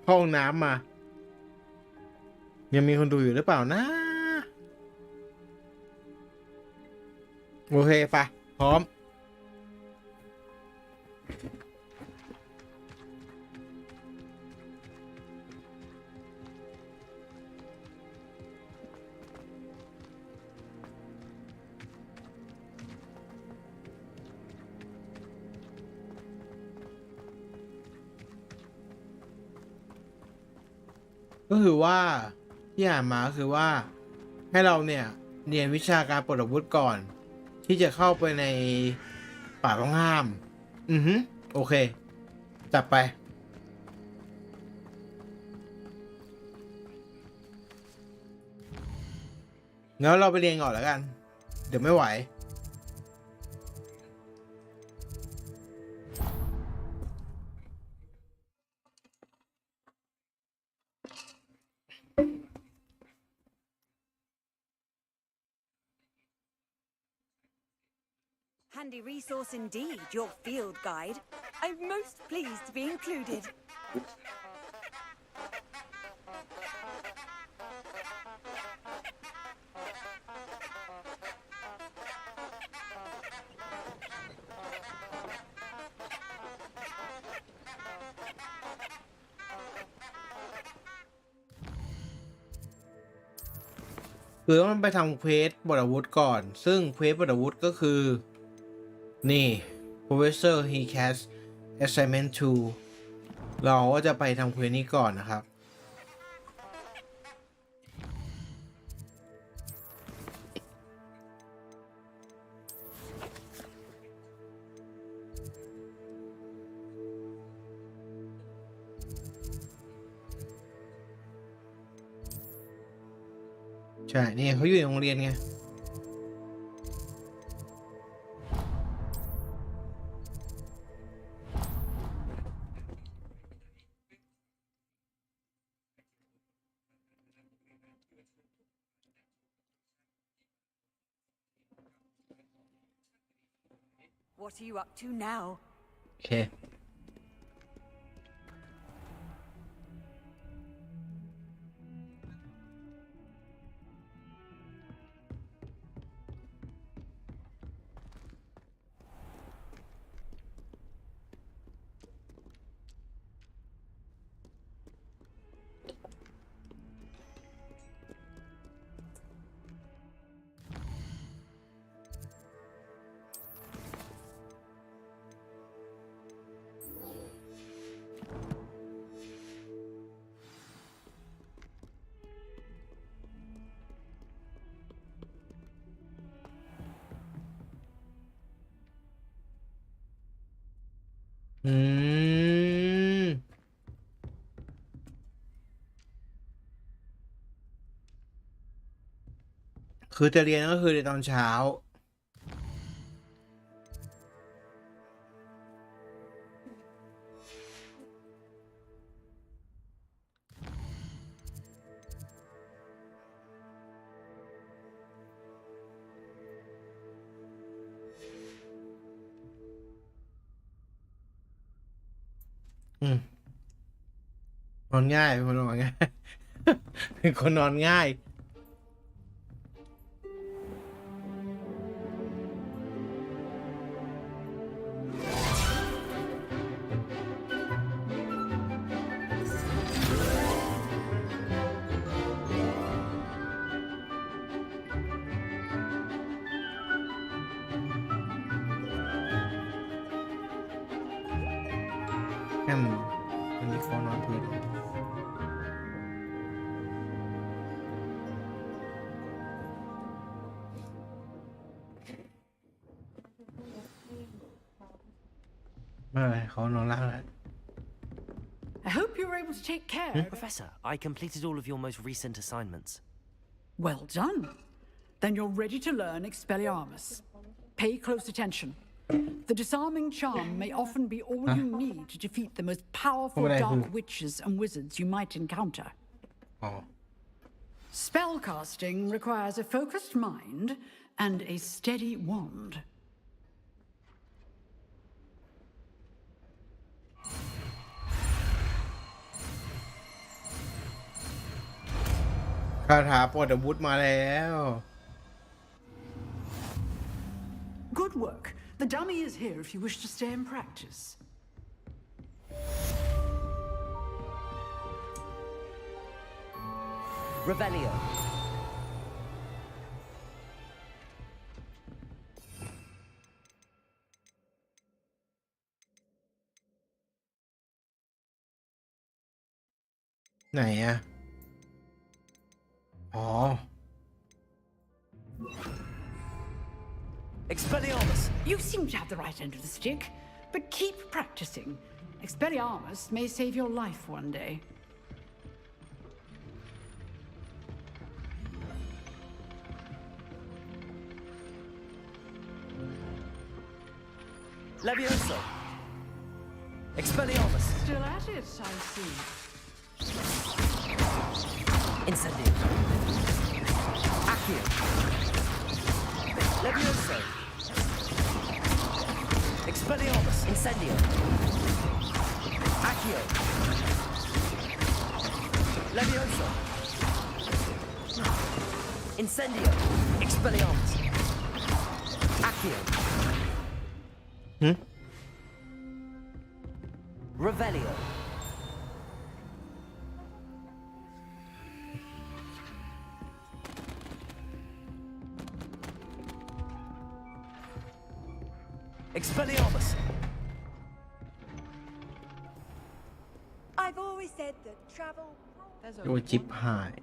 ห้องน้ำมา ยังมีคนดูอยู่หรือเปล่านะ โอเคไปพร้อม ก็คือว่าที่อ่านมาคือว่าให้เราเนี่ยเรียนวิชาการปลดอาวุธก่อน ที่จะเข้าไปในป่าต้องห้าม โอเค จับไปงั้นเราไปเรียนก่อนแล้วกัน เดี๋ยวไม่ไหว Accio. handy resource indeed, your field guide. I'm most pleased to be included. คือต้องไปทำเควสบทอาวุธก่อนซึ่งเควสบทอาวุธก็คือนี่ Professor he has assignment to เราก็จะไปทำเควสนี้ก่อนนะครับใช่นี่เขาอยู่ในโรงเรียนไงWhat are you up to now? โอเคคือจะเรียนก็คือในตอนเช้านอนง่ายเป็นคนนอนง่าย เป็นคนนอนง่ายวันนี้เขานอนพื้นไม่เขานอนล่างแล้ว I hope you were able to take care. Professor, I completed all of your most recent assignments. Well done. Then you're ready to learn Expelliarmus. Pay close attention. The disarming charm may often be all you need to defeat the most powerful dark witches and wizards you might encounter. Spellcasting requires a focused mind and a steady wand. คาถาปลดอาวุธมาแล้ว Good work. The dummy is here if you wish to stay and practice. Revelio. Expelliarmus! You seem to have the right end of the stick, but keep practicing. Expelliarmus may save your life one day. Levioso! Expelliarmus! Still at it, I see. Incendio! Accio! Levioso! Expelliarmus. Incendio. Accio. Levioso. Incendio. Expelliarmus. Accio. Revelio. Expelliarmus. I've always said that travel. โอ้ยชิปหาย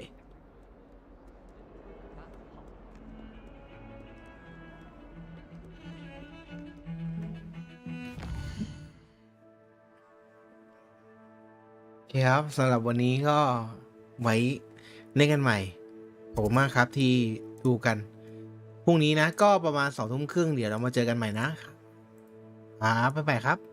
โอเคครับสำหรับวันนี้ก็ไว้เล่นกันใหม่ขอบคุณมากครับที่ดูกัน พรุ่งนี้นะก็ประมาณ20:30เดี๋ยวเรามาเจอกันใหม่นะครับบ๊ายบายครับ